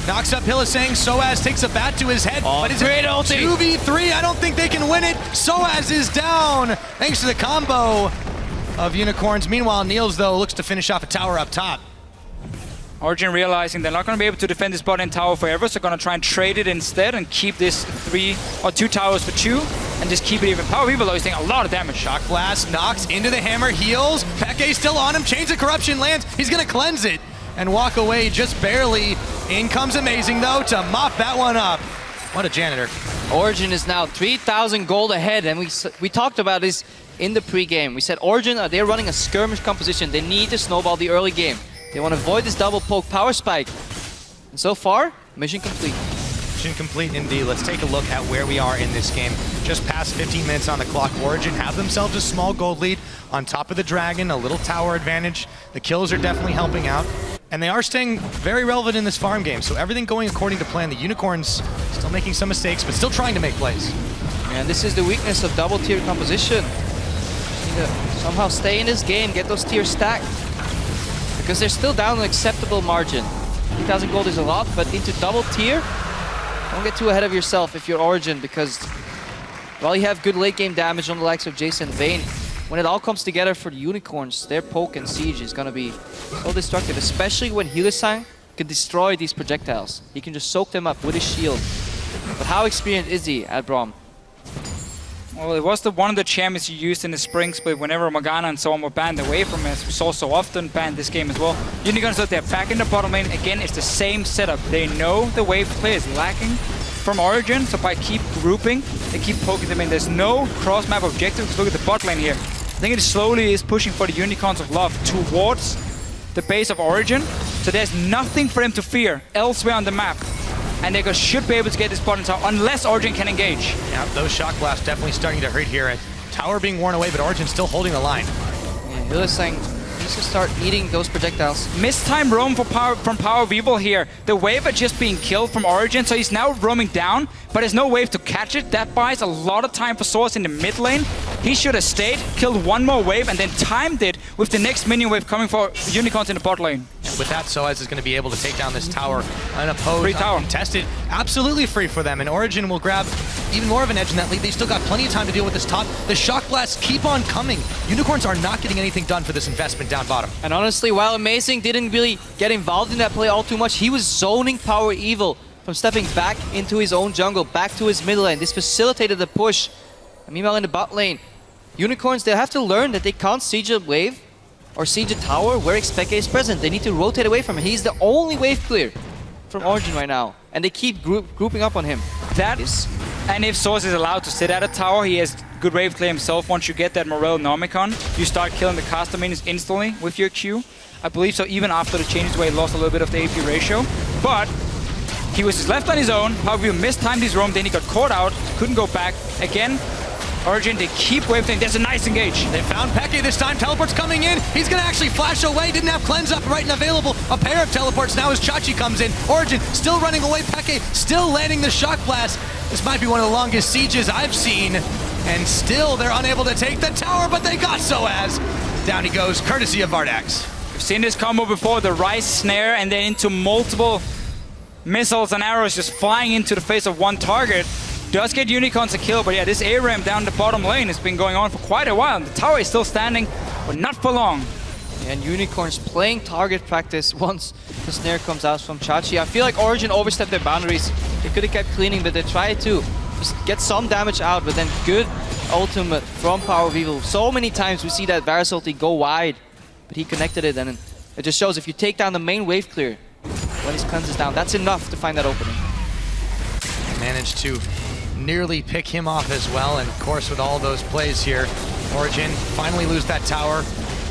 knocks up Hylissang. Soaz takes a bat to his head. But it's great ulti. 2v3. I don't think they can win it. Soaz is down thanks to the combo of Unicorns. Meanwhile, Niels, though, looks to finish off a tower up top. Origen realizing they're not going to be able to defend this bot lane tower forever, so going to try and trade it instead and keep this 3 or 2 towers for 2 and just keep it even. Power Reaver, though, is taking a lot of damage. Shock Blast knocks into the hammer, heals. Peke still on him. Chains of Corruption lands. He's going to cleanse it and walk away just barely. In comes Amazing, though, to mop that one up. What a janitor. Origen is now 3,000 gold ahead, and we talked about this in the pre-game. We said Origen, they're running a skirmish composition. They need to snowball the early game. They want to avoid this double poke power spike. And so far, mission complete. Mission complete indeed. Let's take a look at where we are in this game. Just past 15 minutes on the clock. Origen have themselves a small gold lead on top of the Dragon, a little tower advantage. The kills are definitely helping out. And they are staying very relevant in this farm game. So everything going according to plan. The Unicorns still making some mistakes, but still trying to make plays. And this is the weakness of double tier composition. Need to somehow stay in this game, get those tiers stacked. Because they're still down an acceptable margin. 3,000 gold is a lot, but into double tier, don't get too ahead of yourself if you're Origen, because while you have good late game damage on the likes of Jason Vayne, when it all comes together for the Unicorns, their poke and siege is going to be so destructive, especially when Hylissang can destroy these projectiles. He can just soak them up with his shield. But how experienced is he at Braum? Well, it was one of the champions he used in the spring split whenever Morgana and so on were banned away from him, as we saw so often banned this game as well. Unicorns out there back in the bottom lane. Again, it's the same setup. They know the wave play is lacking from Origen, so by keep grouping, they keep poking them in. There's no cross-map objective. Look at the bot lane here. I think it slowly is pushing for the Unicorns of Love towards the base of Origen, so there's nothing for them to fear elsewhere on the map. And they should be able to get this bottom tower unless Origen can engage. Yeah, those shock blasts definitely starting to hurt here. Tower being worn away, but Origen still holding the line. Yeah, Hylissang needs to start eating those projectiles. Mistime roam from Power Weevil here. The wave are just being killed from Origen, so he's now roaming down, but there's no wave to catch it. That buys a lot of time for Source in the mid lane. He should have stayed, killed one more wave, and then timed it with the next minion wave coming for Unicorns in the bot lane. With that, Soaz is going to be able to take down this tower unopposed, Free tower. uncontested. Absolutely free for them, and Origen will grab even more of an edge in that lead. They still got plenty of time to deal with this top. The shock blasts keep on coming. Unicorns are not getting anything done for this investment down bottom. And honestly, while Amazing didn't really get involved in that play all too much, he was zoning Power Evil from stepping back into his own jungle, back to his mid lane. This facilitated the push. And meanwhile, in the bot lane, Unicorns, they have to learn that they can't siege a wave or siege a tower where Xpeke is present. They need to rotate away from him. He's the only wave clear from Origen right now. And they keep grouping up on him. That is, and if Source is allowed to sit at a tower, he has good wave clear himself. Once you get that Morel Nomicon, you start killing the caster minions instantly with your Q. I believe so, even after the changes where he lost a little bit of the AP ratio. But he was left on his own. Power Weevil mistimed his roam, then he got caught out, couldn't go back. Again, Origen, they keep wave clearing. There's a nice engage. They found Peke this time. Teleport's coming in. He's going to actually flash away. Didn't have cleanse up right and available. A pair of teleports now as Chachi comes in. Origen still running away. Peke still landing the shock blast. This might be one of the longest sieges I've seen. And still they're unable to take the tower, but they got Soaz. Down he goes, courtesy of Vardax. We've seen this combo before, the Rise Snare, and then into multiple missiles and arrows just flying into the face of one target. Does get Unicorns a kill, but yeah, this A-Ram down the bottom lane has been going on for quite a while. And the tower is still standing, but not for long. And Unicorns playing target practice once the snare comes out from Chachi. I feel like Origen overstepped their boundaries. They could have kept cleaning, but they tried to just get some damage out, but then good ultimate from Power Weevil. So many times we see that Varus ulti go wide, but he connected it, and it just shows if you take down the main wave clear, when his cleanse is down, that's enough to find that opening. Managed to nearly pick him off as well, and of course with all those plays here, Origen finally lose that tower.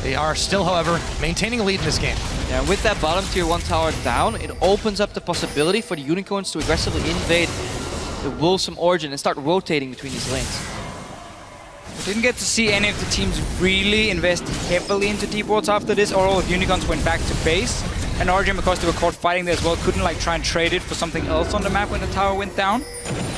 They are still, however, maintaining a lead in this game. Yeah, with that bottom tier 1 tower down, it opens up the possibility for the Unicorns to aggressively invade the Wolves from Origen and start rotating between these lanes. We didn't get to see any of the teams really invest heavily into deep wards after this, or all of Unicorns went back to base. And Origen, because they were caught fighting there as well, couldn't like try and trade it for something else on the map when the tower went down.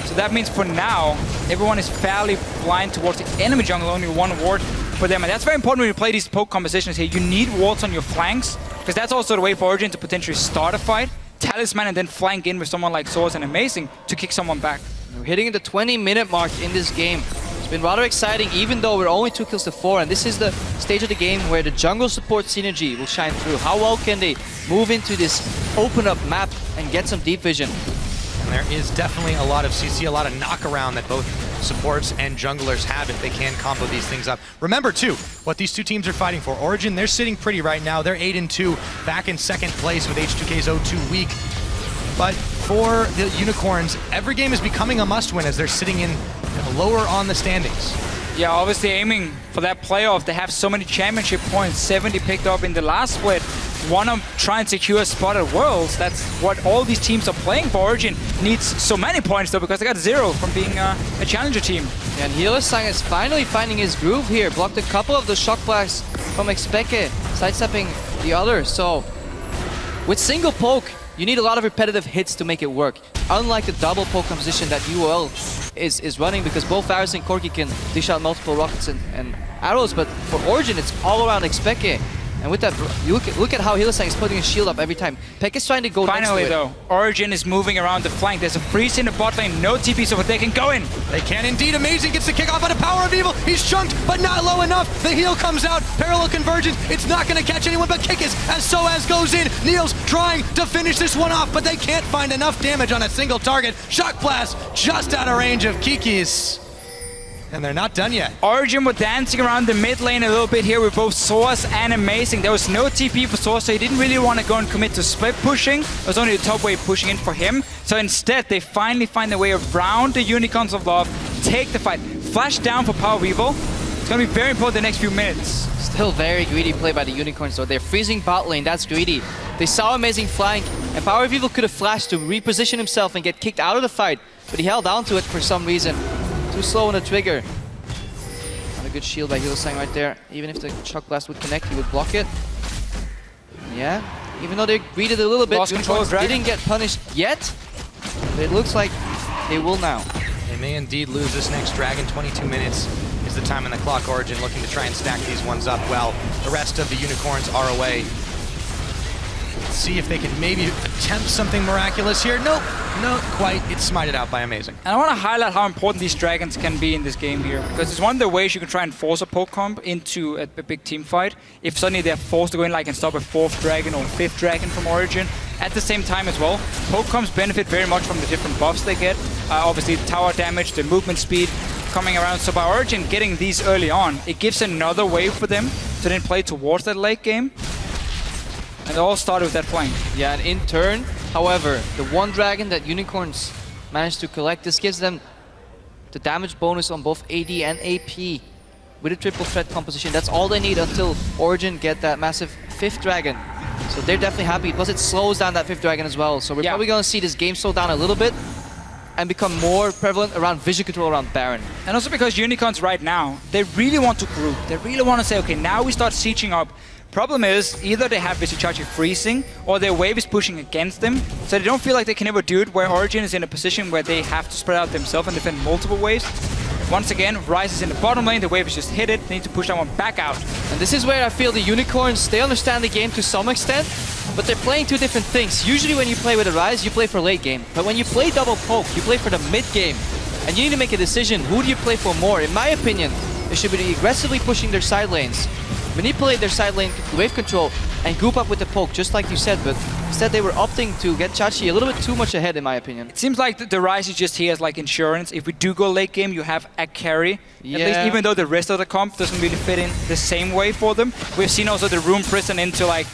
So that means for now, everyone is fairly blind towards the enemy jungle, only one ward for them. And that's very important when you play these poke compositions here. You need wards on your flanks, because that's also the way for Origen to potentially start a fight, talisman, and then flank in with someone like Source and Amazing to kick someone back. We're hitting the 20-minute mark in this game. It's been rather exciting, even though we're only 2 kills to 4, and this is the stage of the game where the jungle support synergy will shine through. How well can they move into this open-up map and get some deep vision? And there is definitely a lot of CC, a lot of knockaround that both supports and junglers have if they can combo these things up. Remember, too, what these two teams are fighting for. Origen, they're sitting pretty right now. They're 8-2, back in second place with H2K's 0-2 week. But for the Unicorns, every game is becoming a must-win as they're sitting in lower on the standings. Yeah, obviously aiming for that playoff. They have so many championship points, 70 picked up in the last split. Want to try and secure a spot at Worlds. That's what all these teams are playing for. Origen needs so many points though, because they got 0 from being a challenger team. Yeah, and Hylissang is finally finding his groove here. Blocked a couple of the shock blasts from Xpeke, sidestepping the other. So with single poke, you need a lot of repetitive hits to make it work. Unlike the double poke composition that UOL is running, because both Varus and Corki can dish out multiple rockets and arrows, but for Origen it's all around Xpeke. And with that, you look at how Hylissang is putting his shield up every time. Peck is trying to go Finally, next to though, Origen is moving around the flank. There's a freeze in the bot lane, no TP, so they can go in. They can indeed. Amazing gets the kick off on a Power of Evil. He's chunked, but not low enough. The heal comes out. Parallel convergence. It's not going to catch anyone but Kikis as Soaz goes in. Neil's trying to finish this one off, but they can't find enough damage on a single target. Shock Blast just out of range of Kikis. And they're not done yet. Origen were dancing around the mid lane a little bit here with both Source and Amazing. There was no TP for Source, so he didn't really want to go and commit to split pushing. It was only the top wave pushing in for him. So instead, they finally find their way around the Unicorns of Love, take the fight. Flash down for Power Weevil. It's going to be very important the next few minutes. Still very greedy play by the Unicorns though. They're freezing bot lane, that's greedy. They saw Amazing flank, and Power Weevil could have flashed to reposition himself and get kicked out of the fight, but he held on to it for some reason. Too slow on the trigger. A good shield by Hillsang right there. Even if the Shock Blast would connect, he would block it. Yeah, even though they greeted a little bit, Lost control of Dragon. didn't get punished yet. But it looks like they will now. They may indeed lose this next Dragon. 22 minutes is the time on the clock. Origen looking to try and stack these ones up well. The rest of the Unicorns are away. Let's see if they can maybe attempt something miraculous here. Nope, not quite. It's smited out by Amazing. And I want to highlight how important these dragons can be in this game here, because it's one of the ways you can try and force a poke comp into a big team fight. If suddenly they're forced to go in like and stop a 4th dragon or 5th dragon from Origen. At the same time as well, poke comps benefit very much from the different buffs they get. Obviously, the tower damage, the movement speed coming around. So by Origen getting these early on, it gives another way for them to then play towards that late game. And it all started with that flank. Yeah, and in turn, however, the one dragon that Unicorns managed to collect, this gives them the damage bonus on both AD and AP with a triple threat composition. That's all they need until Origen get that massive 5th dragon. So they're definitely happy. Plus it slows down that 5th dragon as well. So we're probably going to see this game slow down a little bit and become more prevalent around vision control around Baron. And also because Unicorns right now, they really want to group. They really want to say, okay, now we start sieging up. Problem is, either they have Vishichachi freezing, or their wave is pushing against them, so they don't feel like they can ever do it, where Origen is in a position where they have to spread out themselves and defend multiple waves. Once again, Ryze is in the bottom lane, the wave is just hit it, they need to push that one back out. And this is where I feel the Unicorns, they understand the game to some extent, but they're playing two different things. Usually when you play with a Ryze, you play for late game. But when you play double poke, you play for the mid game. And you need to make a decision, who do you play for more? In my opinion, they should be aggressively pushing their side lanes, manipulate their side lane wave control, and group up with the poke, just like you said, but instead they were opting to get Chachi a little bit too much ahead, in my opinion. It seems like the Ryze is just here as like insurance. If we do go late game, you have a carry. Yeah. At least, even though the rest of the comp doesn't really fit in the same way for them. We've seen also the Rune Prison into like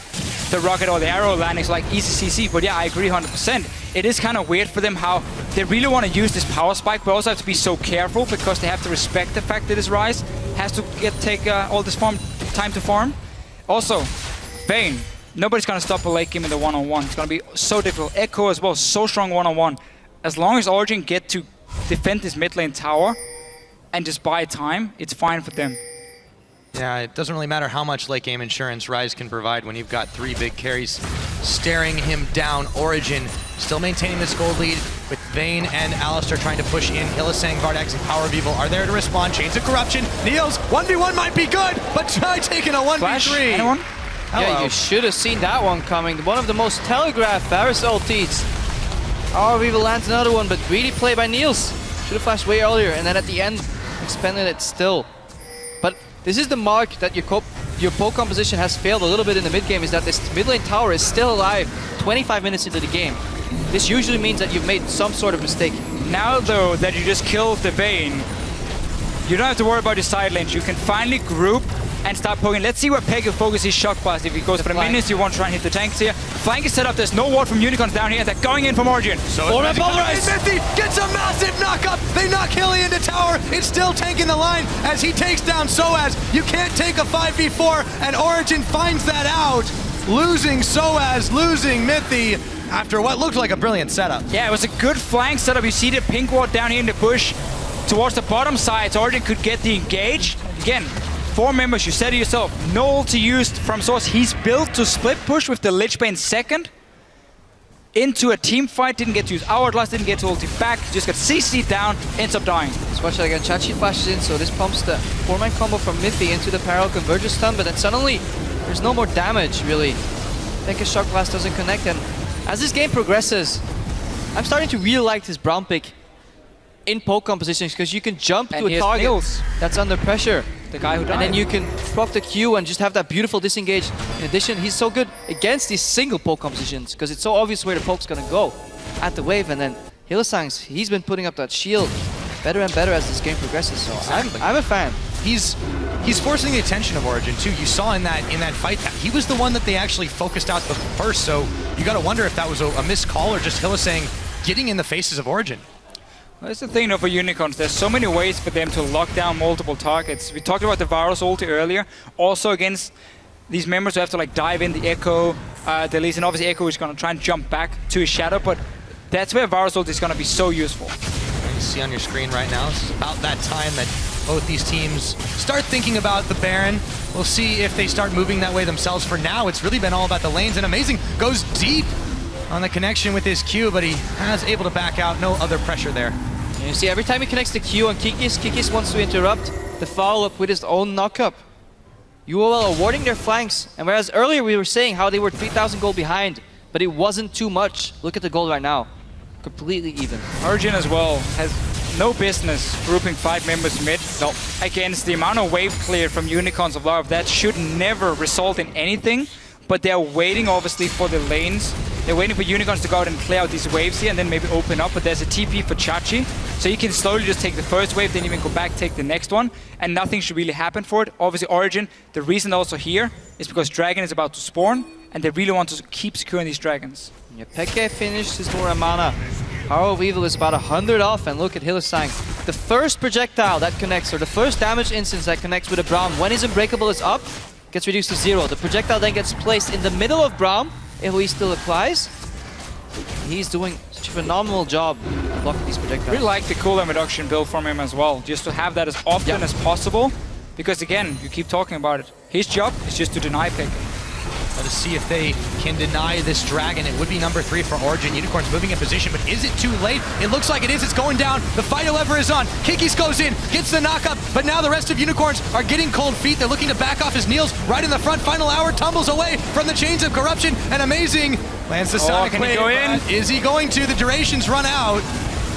the Rocket or the Arrow landings like easy CC, but yeah, I agree 100%. It is kind of weird for them how they really want to use this power spike, but also have to be so careful because they have to respect the fact that this Ryze has to take all this time to farm. Also, Bane, nobody's going to stop a late game in the one-on-one. It's going to be so difficult. Echo as well, so strong one-on-one. As long as Origen get to defend this mid lane tower and just buy time, it's fine for them. Yeah, it doesn't really matter how much late game insurance Ryze can provide when you've got 3 big carries staring him down. Origen still maintaining this gold lead with Vayne and Alistar trying to push in. Hylissang, Vardax, and Power of Evil are there to respond. Chains of Corruption. Niels, 1v1 might be good, but try taking a 1v3. Flash, anyone? Yeah, you should have seen that one coming. One of the most telegraphed Varus ultis. Power of Evil lands another one, but greedy play by Niels. Should have flashed way earlier, and then at the end, expended it still. But this is the mark that your poke composition has failed a little bit in the mid game, is that this mid lane tower is still alive 25 minutes into the game. This usually means that you've made some sort of mistake. Now though that you just killed the Vayne, you don't have to worry about your side lanes. You can finally group and start poking. Let's see where Peg will focus his shock blast. If he goes for the minions, you want to try and hit the tanks here. Flank is set up, there's no ward from Unicorns down here, they're going in from Origen. So Mithy gets a massive knock-up. They knock Hilly into tower. It's still tanking the line as he takes down Soaz. You can't take a 5v4, and Origen finds that out. Losing Soaz, losing Mithy after what looked like a brilliant setup. Yeah, it was a good flank setup. You see the pink ward down here in the bush towards the bottom side, so Origen could get the engage. Again, 4 members, you said it yourself, no ulti used from Source. He's built to split push with the Lich Bane second into a team fight, didn't get to use Hourglass, didn't get to ulti back, just got CC'd down, ends up dying. Let's watch that again. Chachi flashes in, so this pumps the 4-man combo from Mithy into the parallel converger stun, but then suddenly there's no more damage, really. Pekka's Shock Blast doesn't connect, and as this game progresses, I'm starting to really like this brown pick in poke compositions, because you can jump to a target that's under pressure. The guy who died. And then you can proc the Q and just have that beautiful disengage. In addition, he's so good against these single poke compositions, because it's so obvious where the poke's gonna go at the wave. And then Hylissang, he's been putting up that shield better and better as this game progresses. So Exactly. I'm a fan. He's forcing the attention of Origen too. You saw in that fight that he was the one that they actually focused out the first. So you got to wonder if that was a missed call or just Hylissang getting in the faces of Origen. Well, that's the thing though for Unicorns. There's so many ways for them to lock down multiple targets. We talked about the Varus ulti earlier. Also against these members who have to like dive in the Echo, the Lee Sin. Obviously Echo is going to try and jump back to his shadow, but that's where Varus ulti is going to be so useful. You see on your screen right now, this is about that time that both these teams start thinking about the Baron. We'll see if they start moving that way themselves. For now, it's really been all about the lanes, and Amazing goes deep on the connection with his Q, but he has able to back out. No other pressure there. And you see, every time he connects the Q on Kikis wants to interrupt the follow-up with his own knock-up. UOL are warding their flanks, and whereas earlier we were saying how they were 3,000 gold behind, but it wasn't too much. Look at the gold right now. Completely even. Origen as well has no business grouping 5 members mid. No. Against the amount of wave clear from Unicorns of Love, that should never result in anything, but they're waiting obviously for the lanes. They're waiting for Unicorns to go out and clear out these waves here and then maybe open up, but there's a TP for Chachi. So you can slowly just take the first wave, then even go back, take the next one, and nothing should really happen for it. Obviously Origen, the reason they're also here is because Dragon is about to spawn, and they really want to keep securing these dragons. Yeah, Peke finished his Muramana. Power of Evil is about 100 off, and look at Hylissang. The first projectile that connects, or the first damage instance that connects with a Braum, when his Unbreakable is up, gets reduced to 0. The projectile then gets placed in the middle of Braum, if he still applies. He's doing such a phenomenal job blocking these projectiles. Really like the cooldown reduction build from him as well, just to have that as often as possible, because again, you keep talking about it. His job is just to deny pick. Let us see if they can deny this Dragon. It would be number 3 for Origen. Unicorns moving in position, but is it too late? It looks like it is. It's going down. The fighter lever is on. Kikis goes in, gets the knockup, but now the rest of Unicorns are getting cold feet. They're looking to back off as Niels right in the front. Final hour tumbles away from the chains of corruption, and Amazing lands the Sonic can he Wave, go in? but is he going to? The durations run out,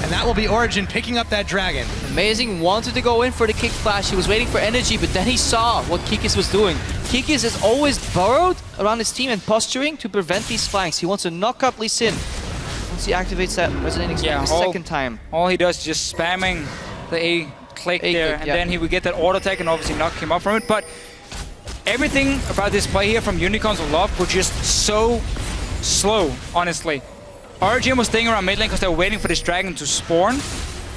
and that will be Origen picking up that Dragon. Amazing wanted to go in for the kick flash. He was waiting for energy, but then he saw what Kikis was doing. Kikis is always burrowed around his team and posturing to prevent these flanks. He wants to knock up Lee Sin. Once he activates that resonating spell the second time. All he does is just spamming the A click there, and then he would get that auto attack and obviously knock him up from it. But everything about this play here from Unicorns of Love was just so slow, honestly. Origen was staying around mid lane because they were waiting for this Dragon to spawn,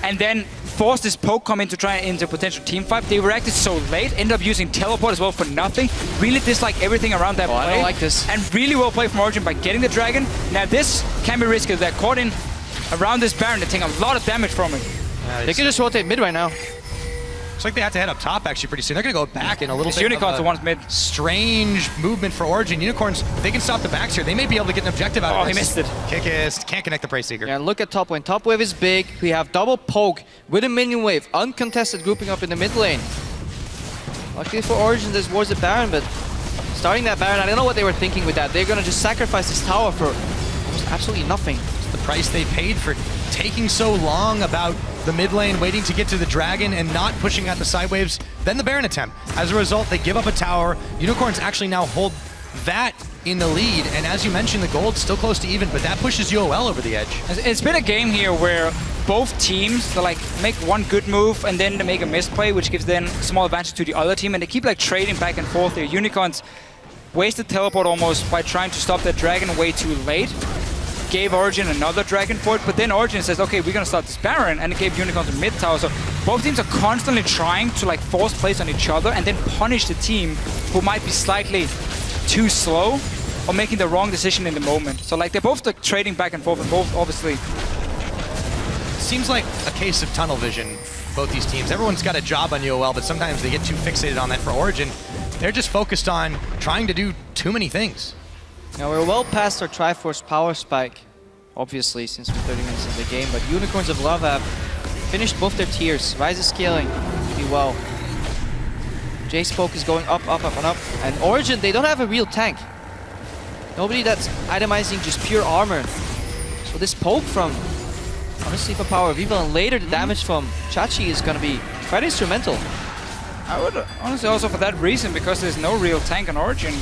and then forced this poke come in to try and into a potential team fight. They reacted so late, ended up using teleport as well for nothing. Really dislike everything around that play. I don't like this. And really well played from Origen by getting the Dragon. Now this can be risky. They're caught in around this Baron. They're taking a lot of damage from it. They can just rotate mid right now. Looks like they have to head up top actually pretty soon. They're going to go back in a little bit. Unicorns are one mid. Strange movement for Origen. Unicorns, if they can stop the backs here, they may be able to get an objective out of this. He missed it. Kikis can't connect the Prey Seeker. Yeah, look at top lane. Top wave is big. We have double poke with a minion wave. Uncontested grouping up in the mid lane. Luckily for Origen, there's wards the Baron, but starting that Baron, I don't know what they were thinking with that. They're going to just sacrifice this tower for almost absolutely nothing. It's the price they paid for taking so long about the mid lane, waiting to get to the Dragon and not pushing out the side waves, then the Baron attempt. As a result, they give up a tower. Unicorns actually now hold that in the lead, and as you mentioned, the gold's still close to even, but that pushes UOL over the edge. It's been a game here where both teams, they like make one good move and then they make a misplay, which gives them a small advantage to the other team, and they keep like trading back and forth there. Unicorns wasted teleport almost by trying to stop that Dragon way too late. Gave Origen another Dragon for it, but then Origen says, okay, we're gonna start this Baron, and it gave Unicorns a mid tower. So both teams are constantly trying to like force plays on each other and then punish the team who might be slightly too slow or making the wrong decision in the moment. So like they're both like trading back and forth, and both obviously. Seems like a case of tunnel vision, both these teams. Everyone's got a job on UOL, but sometimes they get too fixated on that. For Origen, they're just focused on trying to do too many things. Now we're well past our Triforce power spike, obviously, since we're 30 minutes into the game, but Unicorns of Love have finished both their tiers. Rise is scaling pretty well. Jace poke is going up, up, up, and up. And Origen, they don't have a real tank. Nobody that's itemizing just pure armor. So this poke from, honestly, for Power of Evil, and later the damage from Chachi is going to be quite instrumental. I would honestly also for that reason, because there's no real tank on Origen,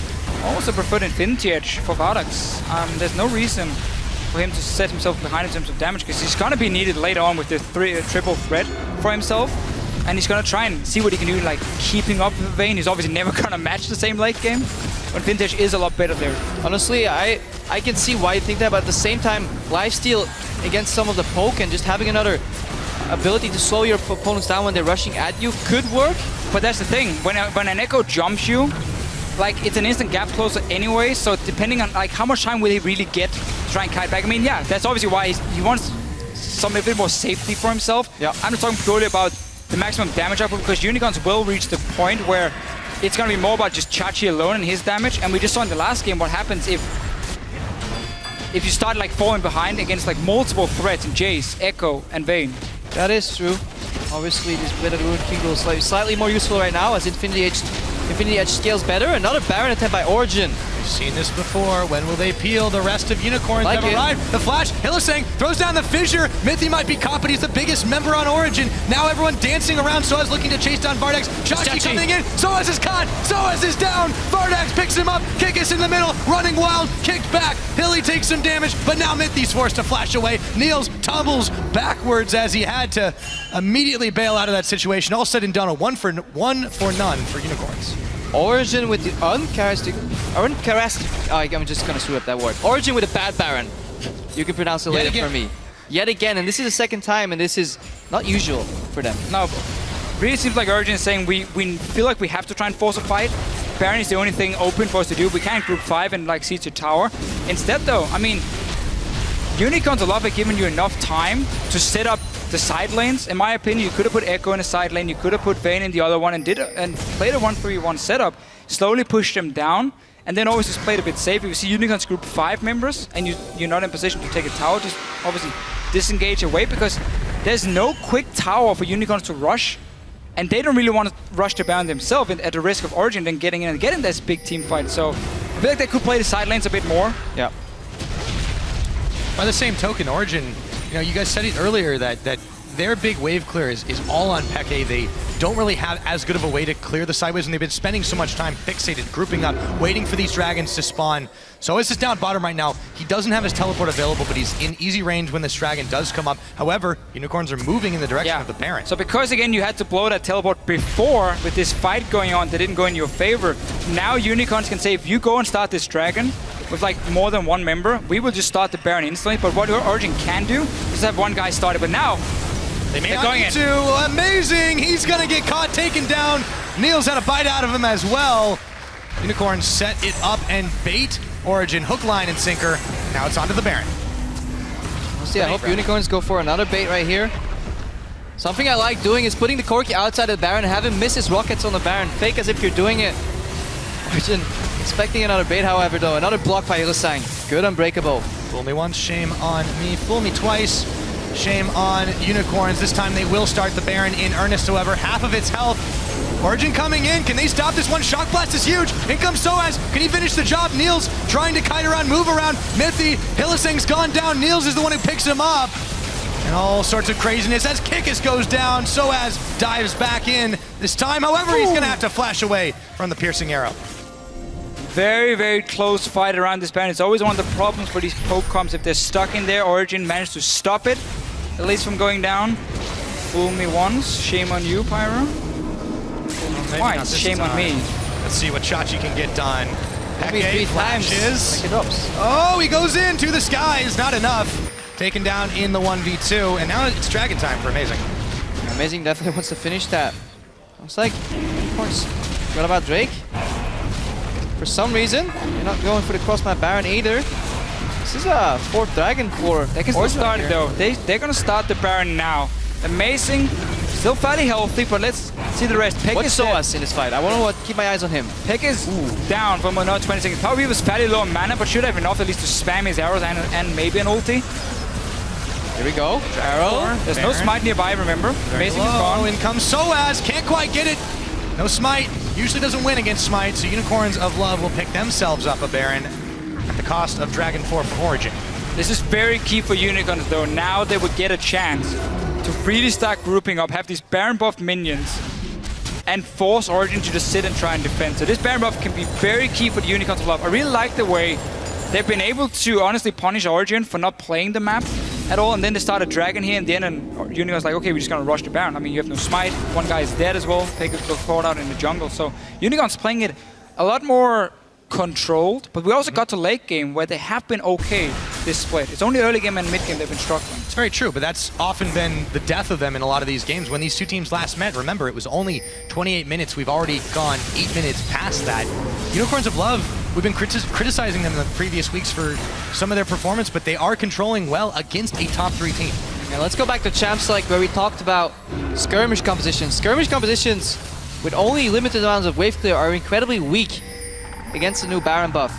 also preferred Infinity Edge for Vardax. There's no reason for him to set himself behind in terms of damage, because he's going to be needed later on with the triple threat for himself, and he's going to try and see what he can do, like keeping up with Vayne. He's obviously never going to match the same late game, but Vintage is a lot better there. Honestly, I can see why you think that, but at the same time, lifesteal against some of the poke and just having another ability to slow your opponents down when they're rushing at you could work. But that's the thing, when an Echo jumps you, like it's an instant gap closer anyway, so depending on like how much time will he really get to try and kite back. I mean, yeah, that's obviously why he wants some a bit more safety for himself. Yeah. I'm just talking purely about the maximum damage output, because Unicorns will reach the point where it's going to be more about just Chachi alone and his damage. And we just saw in the last game what happens if you start like falling behind against like multiple threats in Jace, Echo, and Vayne. That is true. Obviously, this Blade of Ruined King is slightly more useful right now as Infinity Edge scales better. Another Baron attempt by Origen. We've seen this before. When will they peel? The rest of Unicorns Like have it. arrived. The flash, Hylissang throws down the fissure. Mithy might be caught, but he's the biggest member on Origen. Now everyone dancing around. Soaz looking to chase down Vardax. Chachi coming in. Soaz is caught. Soaz is down. Vardax picks him up. Kikis in the middle. Running wild. Kicked back. Hilly takes some damage, but now Mithy's forced to flash away. Niels tumbles backwards as he had to immediately bail out of that situation. All said and done, a one for none for Unicorns. Origen with the uncharacteristic, I'm just gonna screw up that word. Origen with a bad Baron. You can pronounce it later for me. Yet again, and this is the second time, and this is not usual for them. No, really seems like Origen is saying we feel like we have to try and force a fight. Baron is the only thing open for us to do. We can't group 5 and like siege a tower. Instead though, I mean, Unicorns love it giving you enough time to set up the side lanes. In my opinion, you could have put Echo in a side lane, you could have put Vayne in the other one and played a 1-3-1 setup, slowly pushed them down, and then always just played a bit safe. If you see Unicorns group 5 members and you're not in position to take a tower, just obviously disengage away, because there's no quick tower for Unicorns to rush, and they don't really want to rush the Baron themselves at the risk of Origen then getting in and getting this big team fight. So I feel like they could play the side lanes a bit more. Yeah. By the same token, Origen, you guys said it earlier that their big wave clear is all on Peke. They don't really have as good of a way to clear the sideways, and they've been spending so much time fixated, grouping up, waiting for these dragons to spawn. Soaz is down bottom right now. He doesn't have his teleport available, but he's in easy range when this dragon does come up. However, Unicorns are moving in the direction of the Baron. So because, again, you had to blow that teleport before with this fight going on that didn't go in your favor, now Unicorns can say, if you go and start this dragon with like more than one member, we will just start the Baron instantly. But what Origen can do is have one guy start it. But now, they may not need to. Amazing! He's gonna get caught, taken down. Niels had a bite out of him as well. Unicorns set it up and bait Origen, hook, line, and sinker. Now it's onto the Baron. I hope Unicorns go for another bait right here. Something I like doing is putting the Corki outside of the Baron and have him miss his rockets on the Baron. Fake as if you're doing it. Origen expecting another bait, however, though. Another block by Hylissang. Good Unbreakable. Fool me once, shame on me. Fool me twice, shame on Unicorns. This time they will start the Baron in earnest, however. Half of its health. Origen coming in. Can they stop this one? Shock Blast is huge. In comes Soaz. Can he finish the job? Niels trying to kite around, move around. Mithy, Hylissang's gone down. Niels is the one who picks him up. And all sorts of craziness as Kikis goes down. Soaz dives back in this time. However, he's going to have to flash away from the piercing arrow. Very, very close fight around this Baron. It's always one of the problems for these poke comps. If they're stuck in there, Origen managed to stop it, at least from going down. Fool me once, shame on you, Pyro. Twice, shame on me. Let's see what Chachi can get done. Maybe 3 flashes. times. Oh, he goes into the skies. Not enough. Taken down in the 1v2, and now it's Dragon time for Amazing. Amazing definitely wants to finish that. Looks like, of course, what about Drake? For some reason, you're not going for the cross-map Baron either. This is a 4th dragon for They can still start it though. They're gonna start the Baron now. Amazing, still fairly healthy, but let's see the rest. Peck What's is Soaz in this fight? I want to keep my eyes on him. Peck is down from another 20 seconds. Probably was fairly low on mana, but should have enough at least to spam his arrows and maybe an ulti. Here we go. Arrow. There's no smite nearby, remember. Amazing is gone. In comes Soaz. Can't quite get it. No smite. Usually doesn't win against smite, so Unicorns of Love will pick themselves up a Baron at the cost of Dragon 4 from Origen. This is very key for Unicorns though. Now they would get a chance to really start grouping up, have these Baron buff minions, and force Origen to just sit and try and defend. So this Baron buff can be very key for the Unicorns of Love. I really like the way they've been able to honestly punish Origen for not playing the map at all, and then they start a dragon here in the end, and Unicorns like, okay, we're just gonna rush the Baron. I mean, you have no smite, one guy is dead as well, they could go caught out in the jungle. So Unicorns playing it a lot more controlled, but we also got to late game where they have been okay this split. It's only early game and mid game they've been struggling. It's very true, but that's often been the death of them in a lot of these games. When these two teams last met, remember, it was only 28 minutes. We've already gone 8 minutes past that. Unicorns of Love, we've been criticizing them in the previous weeks for some of their performance, but they are controlling well against a top 3 team. Yeah, let's go back to Champs Select where we talked about skirmish compositions. Skirmish compositions with only limited amounts of wave clear are incredibly weak against the new Baron buff.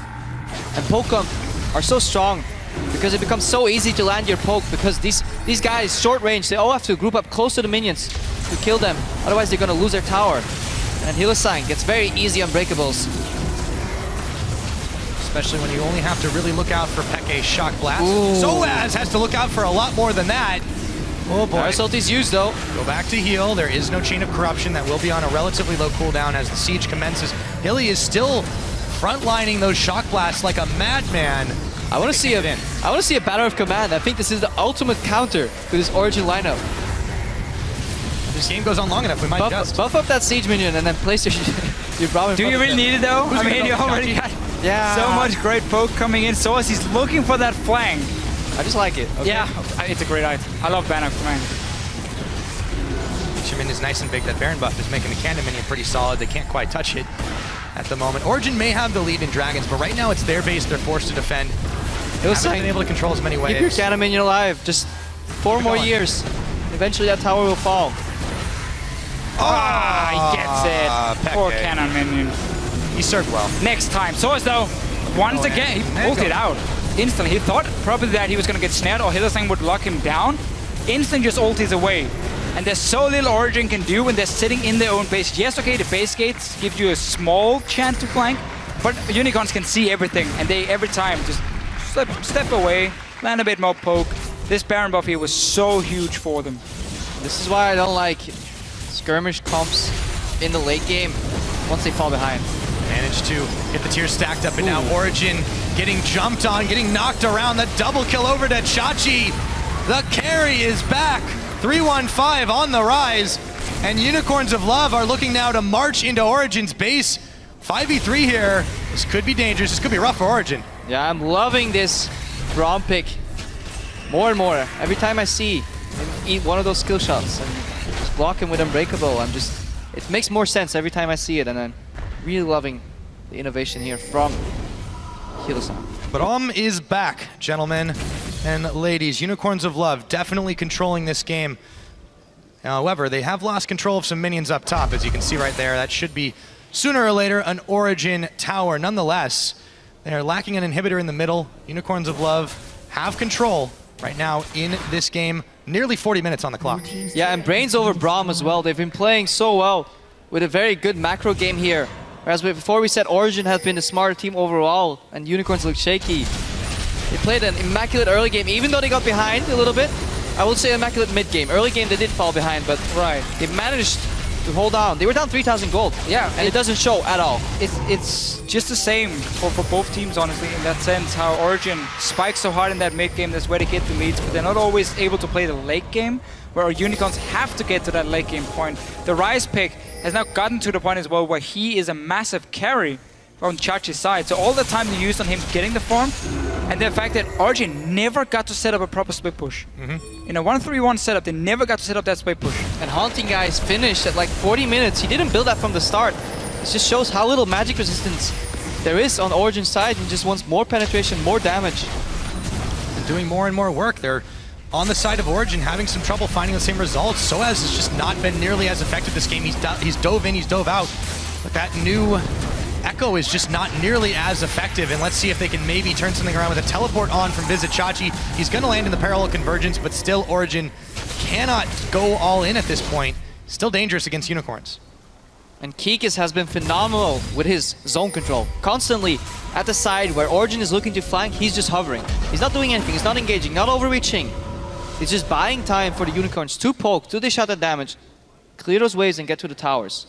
And poke are so strong because it becomes so easy to land your poke because these guys, short range, they all have to group up close to the minions to kill them. Otherwise they're gonna lose their tower. And Hylissang gets very easy unbreakables. Especially when you only have to really look out for Peke's Shock Blast. Ooh. Soaz has to lolook out for a lot more than that. Oh boy. Our ulti's used though. Go back to heal. There is no Chain of Corruption. That will be on a relatively low cooldown as the siege commences. Hilly is still frontlining those Shock Blasts like a madman. I want to see a Banner of Command. I think this is the ultimate counter to this Origen lineup. If this game goes on long enough, we might just. Buff up that siege minion and then place your Braum. Do you really need it though? I mean, you already got so much great poke coming in. So as he's looking for that flank. I just like it. Okay. Yeah, it's a great item. I love Banner of Command. Shimin is nice and big. That Baron buff is making the Cannon minion pretty solid. They can't quite touch it at the moment. Origen may have the lead in Dragons, but right now it's their base. They're forced to defend. Haven't been able to control as many waves. Keep your Cannon minion alive. Just 4 more years. Eventually that tower will fall. He gets it. Poor Cannon minion. He served well. Next time. So as though, once again, he ulted out. Instantly. He thought probably that he was going to get snared or Hylissang would lock him down. Instant just ulties away. And there's so little Origen can do when they're sitting in their own base. Yes, okay, the base gates give you a small chance to flank, but Unicorns can see everything, and they every time just step away, land a bit more poke. This Baron buff here was so huge for them. This is why I don't like skirmish comps in the late game once they fall behind. Managed to get the tiers stacked up, and now Origen getting jumped on, getting knocked around. The double kill over to Chachi. The carry is back. 315 on the rise, and Unicorns of Love are looking now to march into Origen's base. 5v3 here. This could be dangerous. This could be rough for Origen. Yeah, I'm loving this Braum pick more and more. Every time I see him eat one of those skill shots and just block him with Unbreakable, it makes more sense every time I see it, and I'm really loving the innovation here from Hylissang. Braum is back, gentlemen and ladies. Unicorns of Love definitely controlling this game. However, they have lost control of some minions up top, as you can see right there. That should be, sooner or later, an Origen tower. Nonetheless, they are lacking an inhibitor in the middle. Unicorns of Love have control right now in this game. Nearly 40 minutes on the clock. Yeah, and Brains over Braum as well. They've been playing so well with a very good macro game here. Whereas before we said Origen has been the smarter team overall, and Unicorns look shaky. They played an immaculate early game, even though they got behind a little bit. I would say immaculate mid game. Early game they did fall behind, but they managed to hold on. They were down 3,000 gold. Yeah, and it doesn't show at all. It's just the same for both teams, honestly, in that sense. How Origen spikes so hard in that mid game, that's where they get the leads, but they're not always able to play the late game, where our Unicorns have to get to that late game point. The Rise pick has now gotten to the point as well where he is a massive carry on Chachi's side. So all the time they used on him getting the farm, and the fact that Origen never got to set up a proper split push. In a 1-3-1 setup, they never got to set up that split push. And Haunting Guys finished at like 40 minutes. He didn't build that from the start. It just shows how little magic resistance there is on Origen's side. He just wants more penetration, more damage. And doing more and more work. They're on the side of Origen, having some trouble finding the same results. Soaz has just not been nearly as effective this game. He's dove in, he's dove out. But that new Echo is just not nearly as effective, and let's see if they can maybe turn something around with a teleport on from Visit Chachi. He's going to land in the parallel convergence, but still Origen cannot go all in at this point. Still dangerous against Unicorns. And Kikis has been phenomenal with his zone control. Constantly at the side where Origen is looking to flank, he's just hovering. He's not doing anything, he's not engaging, not overreaching. He's just buying time for the Unicorns to poke, to dish out the damage, clear those waves and get to the towers.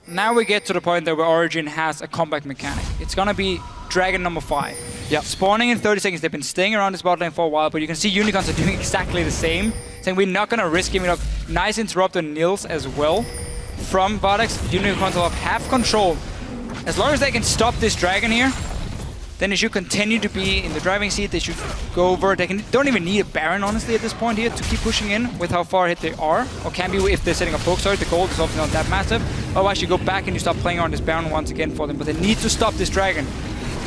Now we get to the point where Origen has a comeback mechanic. It's gonna be Dragon number 5. Yep. Spawning in 30 seconds. They've been staying around this bot lane for a while, but you can see Unicorns are doing exactly the same. Saying we're not gonna risk giving up. Nice interrupt on Nils as well. From Vardex, Unicorns will have control. As long as they can stop this Dragon here, then they should continue to be in the driving seat. They should go over. They don't even need a Baron, honestly, at this point here to keep pushing in with how far ahead they are. Or can be if they're setting a poke. Sorry, the gold is obviously not that massive. Otherwise, you go back and you start playing on this Baron once again for them. But they need to stop this Dragon.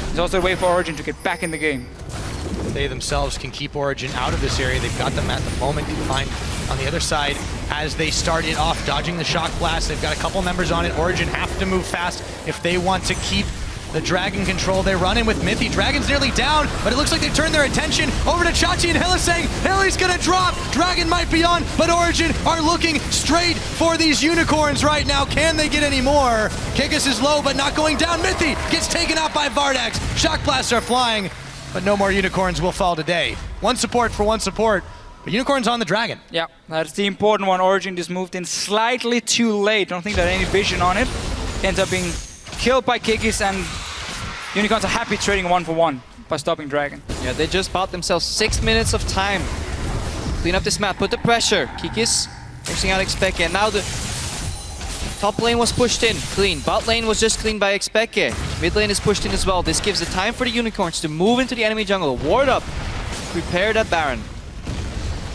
There's also a way for Origen to get back in the game. they themselves can keep Origen out of this area. They've got them at the moment confined on the other side as they start it off, dodging the shock blast. They've got a couple members on it. Origen have to move fast if they want to keep the Dragon control. They run in with Mythy. Dragon's nearly down, but it looks like they turned their attention over to Chachi and Hylissang. Hilly's gonna drop. Dragon might be on, but Origen are looking straight for these unicorns right now. Can they get any more? Kikis is low, but not going down. Mythy gets taken out by Vardax. Shock blasts are flying, but no more unicorns will fall today. One support for one support, but unicorns on the Dragon. Yeah, that's the important one. Origen just moved in slightly too late. Don't think they had any vision on it. Ends up being killed by Kikis, and Unicorns are happy trading 1-for-1 by stopping Dragon. Yeah, they just bought themselves 6 minutes of time. Clean up this map, put the pressure. Kikis forcing out Expeke, and now the top lane was pushed in, clean. Bot lane was just cleaned by Expeke. Mid lane is pushed in as well. This gives the time for the Unicorns to move into the enemy jungle, ward up, prepare that Baron.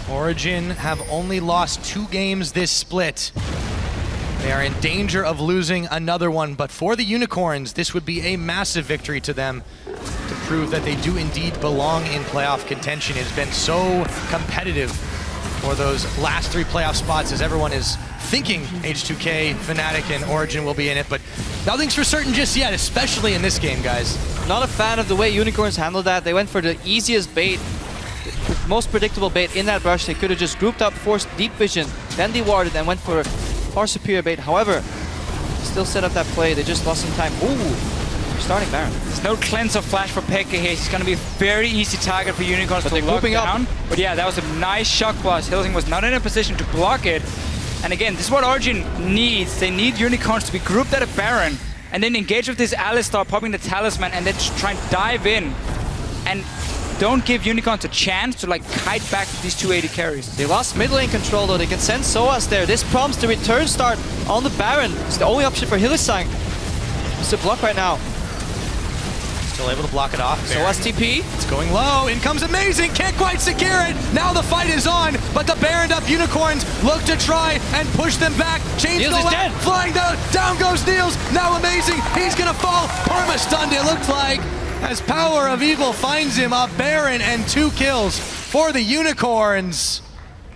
Origen have only lost 2 games this split. They are in danger of losing another one, but for the Unicorns, this would be a massive victory to them to prove that they do indeed belong in playoff contention. It's been so competitive for those last 3 playoff spots as everyone is thinking H2K, Fnatic, and Origen will be in it, but nothing's for certain just yet, especially in this game, guys. Not a fan of the way Unicorns handled that. They went for the easiest bait, the most predictable bait in that brush. They could have just grouped up, forced deep vision, then dewarded, and went for far superior bait. However, still set up that play. They just lost some time. Ooh, starting Baron. There's no cleanse of flash for Pekka here. He's going to be a very easy target for Unicorns to lock down. But yeah, that was a nice shock blast. Hylissang was not in a position to block it. And again, this is what Origen needs. They need Unicorns to be grouped at a Baron and then engage with this Alistar, popping the Talisman, and then just try and dive in. And don't give Unicorns a chance to like kite back these 280 carries. They lost mid lane control though. They can send Soas there. This prompts the return start on the Baron. It's the only option for Hylissang. It's a block right now. Still able to block it off. Soas TP. It's going low. In comes Amazing. Can't quite secure it. Now the fight is on, but the Baroned up Unicorns look to try and push them back. Chains go out. Flying down. Down goes Niels. Now Amazing. He's gonna fall. Perma-stunned it looked like, as Power of Evil finds him, a Baron and 2 kills for the Unicorns.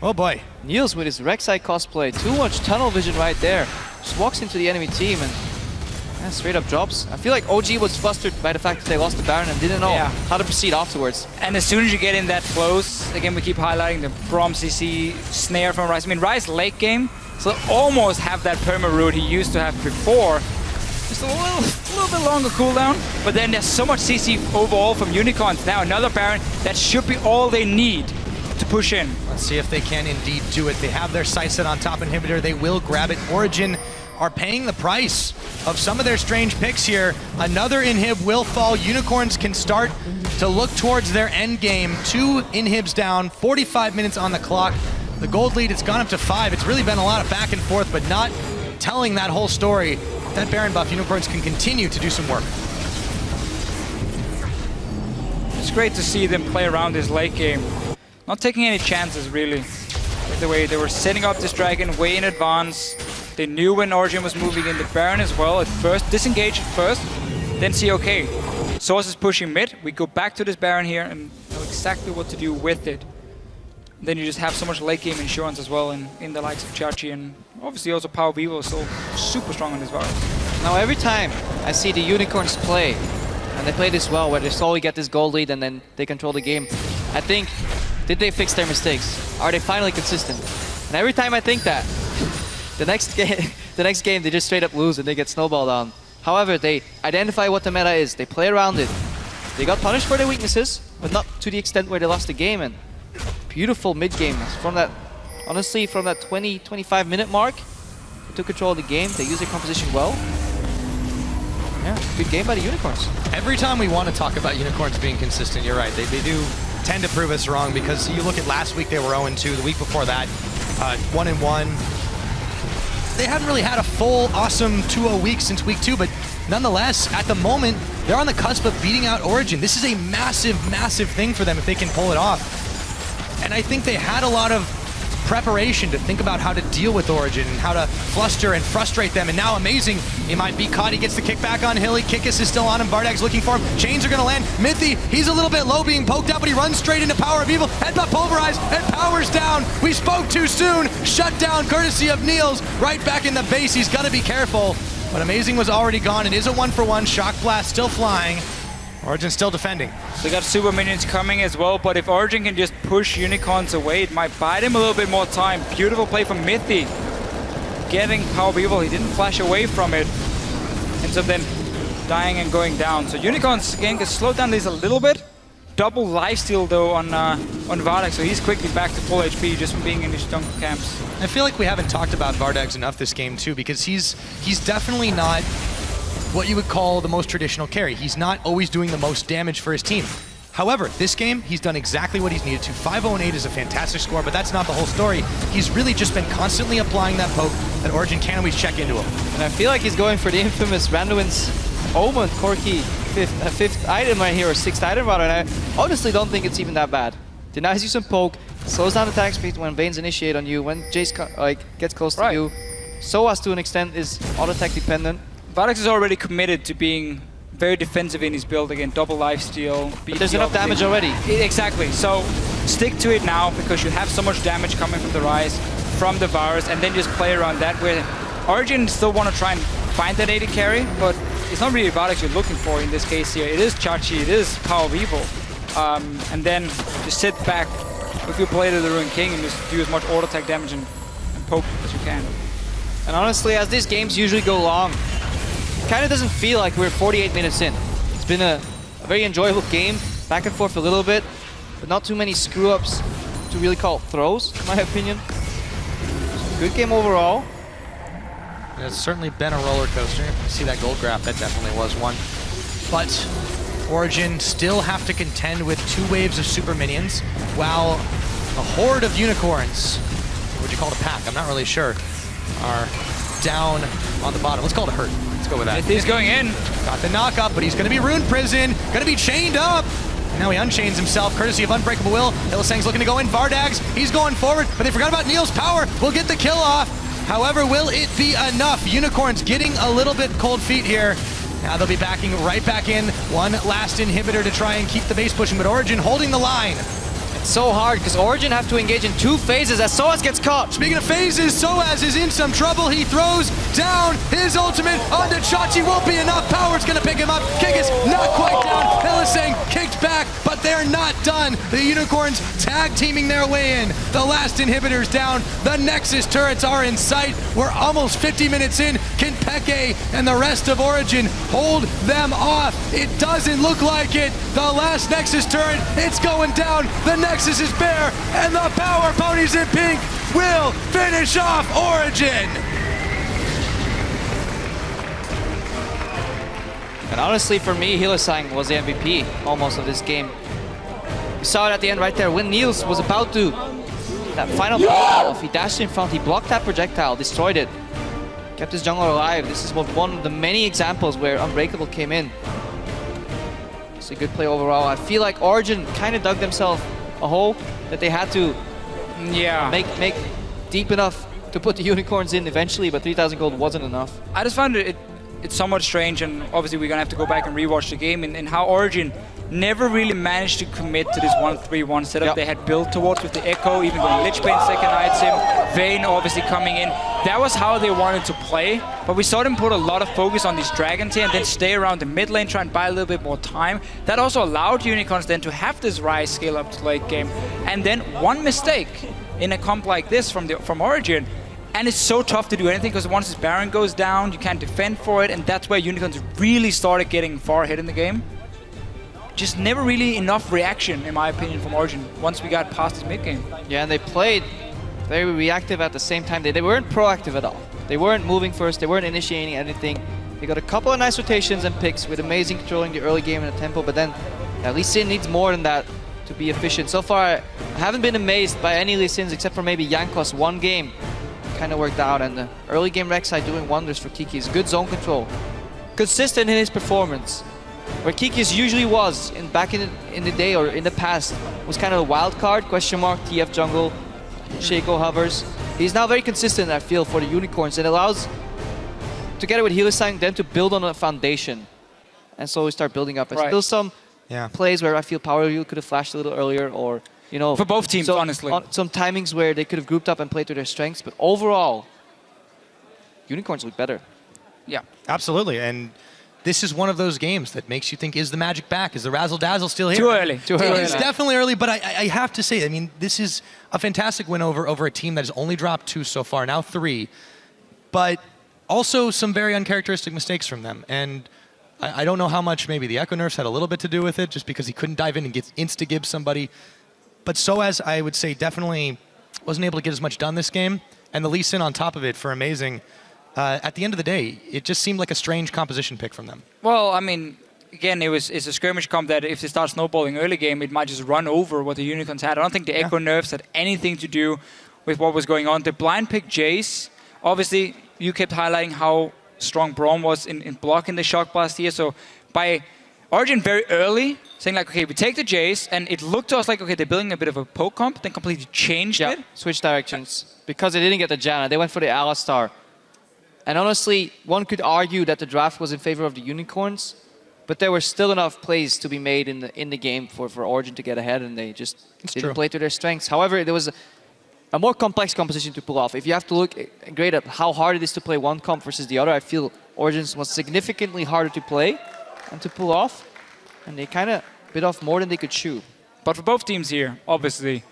Oh boy. Niels with his Rek'Sai cosplay. Too much tunnel vision right there. Just walks into the enemy team and straight up drops. I feel like OG was flustered by the fact that they lost the Baron and didn't know how to proceed afterwards. And as soon as you get in that close, again, we keep highlighting the Braum CC snare from Ryze. I mean, Ryze late game, so almost have that perma root he used to have before. Just a little bit longer cooldown, but then there's so much CC overall from Unicorns. Now another Baron, that should be all they need to push in. Let's see if they can indeed do it. They have their sights set on top inhibitor. They will grab it. Origen are paying the price of some of their strange picks here. Another inhib will fall. Unicorns can start to look towards their end game. 2 inhibs down, 45 minutes on the clock. The gold lead, it's gone up to 5. It's really been a lot of back and forth, but not telling that whole story. That Baron buff, Unicorns can continue to do some work. It's great to see them play around this late game. Not taking any chances, really. The way they were setting up this Dragon way in advance. They knew when Origen was moving in the Baron as well at first. Disengage at first, then see, okay, Source is pushing mid. We go back to this Baron here and know exactly what to do with it. Then you just have so much late game insurance as well in the likes of Chachi, and obviously also Power of Evil is so super strong on this virus. Now every time I see the Unicorns play, and they play this well, where they slowly get this gold lead and then they control the game, I think, did they fix their mistakes? Are they finally consistent? And every time I think that, the next game they just straight up lose and they get snowballed on. However, they identify what the meta is, they play around it. They got punished for their weaknesses, but not to the extent where they lost the game. And beautiful mid-game from that, honestly, from that 20-25 minute mark. They took control of the game, they used their composition well. Yeah, good game by the Unicorns. Every time we want to talk about Unicorns being consistent, you're right, they do tend to prove us wrong, because you look at last week, they were 0-2, the week before that, 1-1. They haven't really had a full, awesome 2-0 week since week 2, but nonetheless, at the moment, they're on the cusp of beating out Origen. This is a massive, massive thing for them if they can pull it off. And I think they had a lot of preparation to think about how to deal with Origen and how to fluster and frustrate them. And now Amazing, he might be caught. He gets the kickback on Hilly. Kikis is still on him. Vardag's looking for him. Chains are going to land. Mithy, he's a little bit low being poked out, but he runs straight into Power of Evil. Headbutt pulverized and Power's down. We spoke too soon. Shut down courtesy of Niels. Right back in the base. He's got to be careful. But Amazing was already gone. It is a 1-for-1. Shock Blast still flying. Origen still defending. They got super minions coming as well, but if Origen can just push Unicorns away, it might buy them a little bit more time. Beautiful play from Mithy. Getting Power of Evil, he didn't flash away from it. Ends up then dying and going down. So Unicorns again can slow down this a little bit. Double lifesteal though on Vardag, so he's quickly back to full HP just from being in these jungle camps. I feel like we haven't talked about Vardags enough this game too, because he's definitely not what you would call the most traditional carry. He's not always doing the most damage for his team. However, this game, he's done exactly what he's needed to. 5-0-8 is a fantastic score, but that's not the whole story. He's really just been constantly applying that poke that Origen can always check into him. And I feel like he's going for the infamous Randuin's Omen Corki fifth item right here, or sixth item rather, and I honestly don't think it's even that bad. Denies you some poke, slows down attack speed when Vaynes initiate on you, when Jace gets close to you. Soaz to an extent is auto-attack dependent. Vardax is already committed to being very defensive in his build again, double lifesteal. But there's enough damage already. Exactly, so stick to it now because you have so much damage coming from the Rise, from the Virus, and then just play around that where Origen still want to try and find that AD carry, but it's not really Vardax you're looking for in this case here. It is Chachi, it is Power of Evil. And then just sit back with your Blade of the Ruined King and just do as much auto attack damage and poke as you can. And honestly, as these games usually go long, it kind of doesn't feel like we're 48 minutes in. It's been a very enjoyable game, back and forth a little bit, but not too many screw-ups to really call throws, in my opinion. Good game overall. It's certainly been a roller coaster. You see that gold graph, that definitely was one. But Origen still have to contend with 2 waves of super minions, while a horde of unicorns, what would you call it, a pack? I'm not really sure, are down on the bottom. Let's call it a herd. Let's go with that. He's going in. Got the knock up, but he's going to be Rune Prison, going to be chained up. Now he unchains himself, courtesy of Unbreakable Will. Hylissang's looking to go in. Vardags, he's going forward, but they forgot about Neil's power. We'll get the kill off. However, will it be enough? Unicorns getting a little bit cold feet here. Now they'll be backing right back in. One last inhibitor to try and keep the base pushing, but Origen holding the line. It's so hard because Origen have to engage in 2 phases as Soaz gets caught. Speaking of phases, Soaz is in some trouble. He throws down his ultimate onto Chachi. Won't be enough. Power's going to pick him up. Kikis not quite down. Hylissang kicked back, but they're not done. The Unicorns tag teaming their way in. The last inhibitor's down. The Nexus turrets are in sight. We're almost 50 minutes in. Can Peke and the rest of Origen hold them off? It doesn't look like it. The last Nexus turret, it's going down. The Nexus is bare, and the Power Ponies in pink will finish off Origen. And honestly, for me, Hylissang was the MVP almost of this game. We saw it at the end right there when Niels was about to. That final projectile, he dashed in front, he blocked that projectile, destroyed it, kept his jungler alive. This is one of the many examples where Unbreakable came in. It's a good play overall. I feel like Origen kind of dug themselves a hole that they had to make deep enough to put the Unicorns in eventually, but 3,000 gold wasn't enough. I just found it's somewhat strange, and obviously we're gonna have to go back and rewatch the game, and how Origen never really managed to commit to this 1-3-1 setup they had built towards with the Echo, even going Lichbane second item, Vayne obviously coming in. That was how they wanted to play, but we saw them put a lot of focus on these Dragons here and then stay around the mid lane, try and buy a little bit more time. That also allowed Unicorns then to have this Rise scale up to late game. And then one mistake in a comp like this from Origen, and it's so tough to do anything because once this Baron goes down, you can't defend for it, and that's where Unicorns really started getting far ahead in the game. Just never really enough reaction, in my opinion, from Origen once we got past this mid game. Yeah, and they played very reactive at the same time. They weren't proactive at all. They weren't moving first, they weren't initiating anything. They got a couple of nice rotations and picks with Amazing controlling the early game in the tempo, but then Lee Sin needs more than that to be efficient. So far, I haven't been amazed by any Lee Sins except for maybe Jankos one game. Kind of worked out, and the early game Rek'Sai doing wonders for Kiki's. Good zone control. Consistent in his performance. Where Kiki's usually was back in the day or in the past was kind of a wild card, question mark, TF jungle, Shaco hovers. He's now very consistent, I feel, for the Unicorns. It allows, together with Hylissang, them to build on a foundation and slowly start building up. There's still some plays where I feel Power Wheel could have flashed a little earlier, or, you know... For both teams, honestly. Some timings where they could have grouped up and played to their strengths, but overall, Unicorns look better. Yeah. Absolutely, and this is one of those games that makes you think, is the magic back? Is the razzle-dazzle still here? Too early. Too early. It's definitely early, but I have to say, I mean, this is a fantastic win over a team that has only dropped 2 so far, now 3, but also some very uncharacteristic mistakes from them. And I don't know how much maybe the Echo nerfs had a little bit to do with it, just because he couldn't dive in and get insta-gib somebody. But Soaz, I would say, definitely wasn't able to get as much done this game. And the Lee Sin on top of it for Amazing. At the end of the day, it just seemed like a strange composition pick from them. Well, I mean, again, it's a skirmish comp that if they start snowballing early game, it might just run over what the Unicorns had. I don't think the Echo nerfs had anything to do with what was going on. The blind pick Jace, obviously, you kept highlighting how strong Braum was in blocking the Shock Blast here. So by Origen very early, saying like, okay, we take the Jace, and it looked to us like, okay, they're building a bit of a poke comp, then completely changed it. Switch directions. Because they didn't get the Janna, they went for the Alistar. And honestly, one could argue that the draft was in favor of the Unicorns, but there were still enough plays to be made in the game for Origen to get ahead, and they just didn't play to their strengths. However, there was a more complex composition to pull off. If you have to look great at how hard it is to play one comp versus the other, I feel Origen's was significantly harder to play and to pull off, and they kind of bit off more than they could chew. But for both teams here, obviously,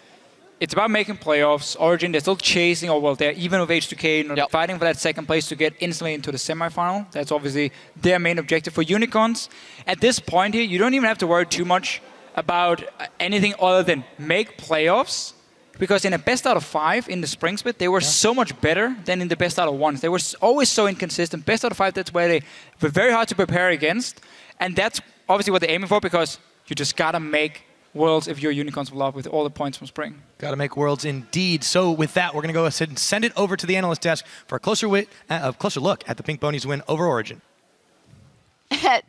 it's about making playoffs. Origen, they're still chasing, or well, they're even with H2K, fighting for that second place to get instantly into the semifinal. That's obviously their main objective. For Unicorns, at this point here, you don't even have to worry too much about anything other than make playoffs. Because in a best out of 5 in the spring split, they were so much better than in the best out of 1s. They were always so inconsistent. Best out of 5, that's where they were very hard to prepare against. And that's obviously what they're aiming for, because you just got to make Worlds if you're Unicorns of Love with all the points from spring. Got to make Worlds indeed. So with that, we're going to go ahead and send it over to the analyst desk for a closer look at the Pink Ponies win over Origen.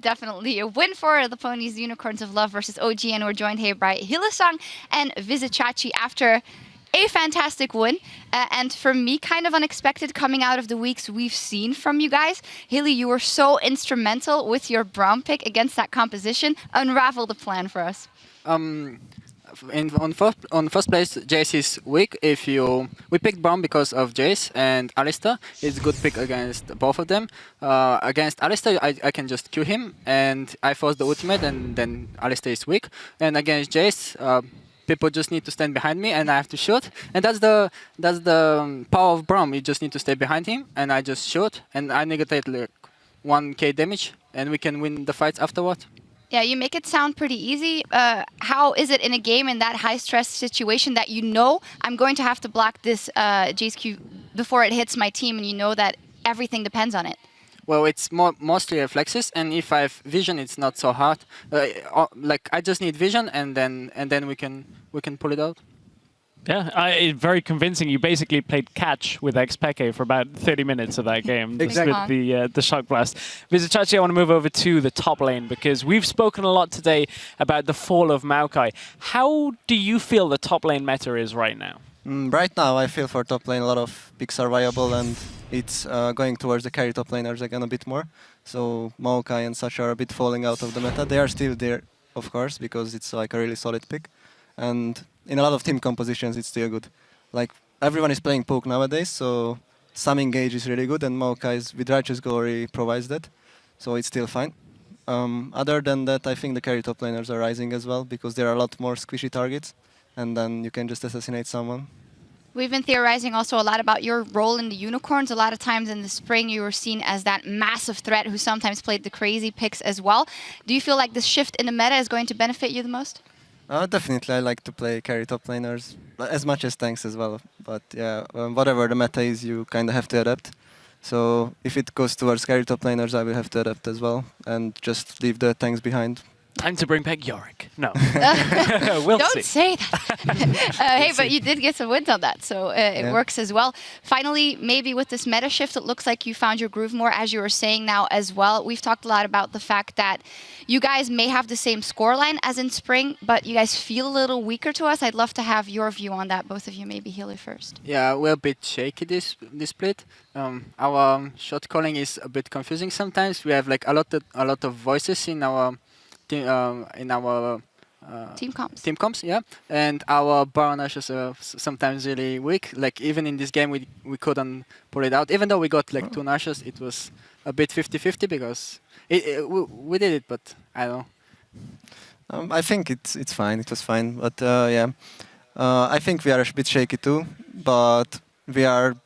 Definitely a win for the Ponies, Unicorns of Love versus OG, and we're joined here by Hylissang and Vizicachi after a fantastic win. And for me, kind of unexpected coming out of the weeks we've seen from you guys. Hilly, you were so instrumental with your Braum pick against that composition. Unravel the plan for us. On first place, Jace is weak. We picked Braum because of Jace and Alistar. It's a good pick against both of them. Against Alistar, I can just Q him, and I force the ultimate, and then Alistar is weak. And against Jace, people just need to stand behind me, and I have to shoot. And that's the power of Braum. You just need to stay behind him, and I just shoot, and I negate like 1k damage, and we can win the fights afterward. Yeah, you make it sound pretty easy. How is it in a game in that high-stress situation that you know I'm going to have to block this Jace Q before it hits my team, and you know that everything depends on it? Well, it's mostly reflexes, and if I have vision, it's not so hard. Like I just need vision, and then we can pull it out. Yeah, very convincing. You basically played catch with XPeke for about 30 minutes of that game. Exactly. With the Shock Blast. Vizicachi, I want to move over to the top lane, because we've spoken a lot today about the fall of Maokai. How do you feel the top lane meta is right now? Right now, I feel for top lane a lot of picks are viable, and it's going towards the carry top laners again a bit more. So Maokai and such are a bit falling out of the meta. They are still there, of course, because it's like a really solid pick. And in a lot of team compositions, it's still good. Like, everyone is playing poke nowadays, so some engage is really good, and Maokai's with Righteous Glory provides that, so it's still fine. Other than that, I think the carry top laners are rising as well, because there are a lot more squishy targets, and then you can just assassinate someone. We've been theorizing also a lot about your role in the Unicorns. A lot of times in the spring, you were seen as that massive threat who sometimes played the crazy picks as well. Do you feel like this shift in the meta is going to benefit you the most? Definitely, I like to play carry top laners as much as tanks as well. But yeah, whatever the meta is, you kind of have to adapt. So if it goes towards carry top laners, I will have to adapt as well and just leave the tanks behind. Time to bring back Yorick. No. We'll Don't see. say that. Hey, but you did get some wins on that, so it works as well. Finally, maybe with this meta shift, it looks like you found your groove more, as you were saying now as well. We've talked a lot about the fact that you guys may have the same scoreline as in spring, but you guys feel a little weaker to us. I'd love to have your view on that. Both of you, maybe Healy first. Yeah, we're a bit shaky this split. Our shot calling is a bit confusing sometimes. We have like a lot of voices in our team Team comps, yeah, and our bar rushes are sometimes really weak. Like even in this game, we couldn't pull it out. Even though we got like 2 rushes, it was a bit 50-50 because we did it, but I don't know. I think it's fine. It was fine, but yeah, I think we are a bit shaky too. But we are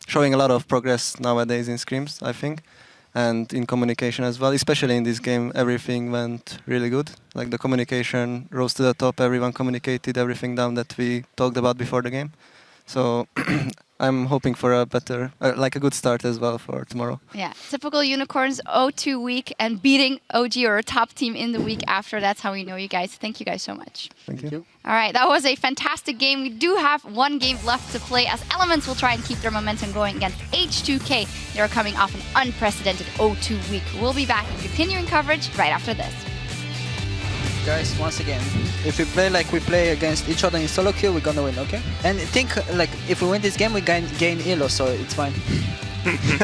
showing a lot of progress nowadays in scrims, I think, and in communication as well. Especially in this game, everything went really good. Like the communication rose to the top. Everyone communicated everything down that we talked about before the game. So I'm hoping for a better, like a good start as well for tomorrow. Yeah, typical Unicorns 0-2 week and beating OG or a top team in the week after. That's how we know you guys. Thank you guys so much. Thank you. All right, that was a fantastic game. We do have 1 game left to play as Elements will try and keep their momentum going against H2K. They're coming off an unprecedented 0-2 week. We'll be back in continuing coverage right after this. Guys, once again, if we play like we play against each other in solo queue, we're gonna win, okay? And think like if we win this game, we gain elo, so it's fine.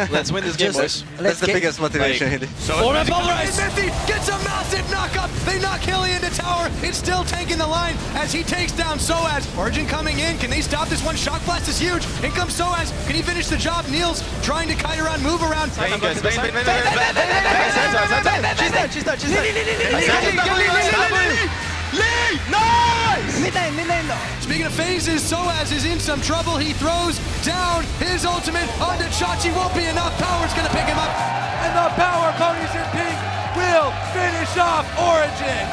Let's win this game, boys. That's the biggest motivation, Hilly. Mithy gets a massive knock-up. They knock Hilly into tower. It's still tanking the line as he takes down Soaz. Origen coming in. Can they stop this one? Shock blast is huge. In comes Soaz. Can he finish the job? Niels trying to kite around, move around. She's dead. Lee! Nice! Mid-lane though. Speaking of phases, Soaz is in some trouble. He throws down his ultimate onto Chachi. Won't be enough. Power's gonna pick him up. And the Power Ponies in pink will finish off Origen.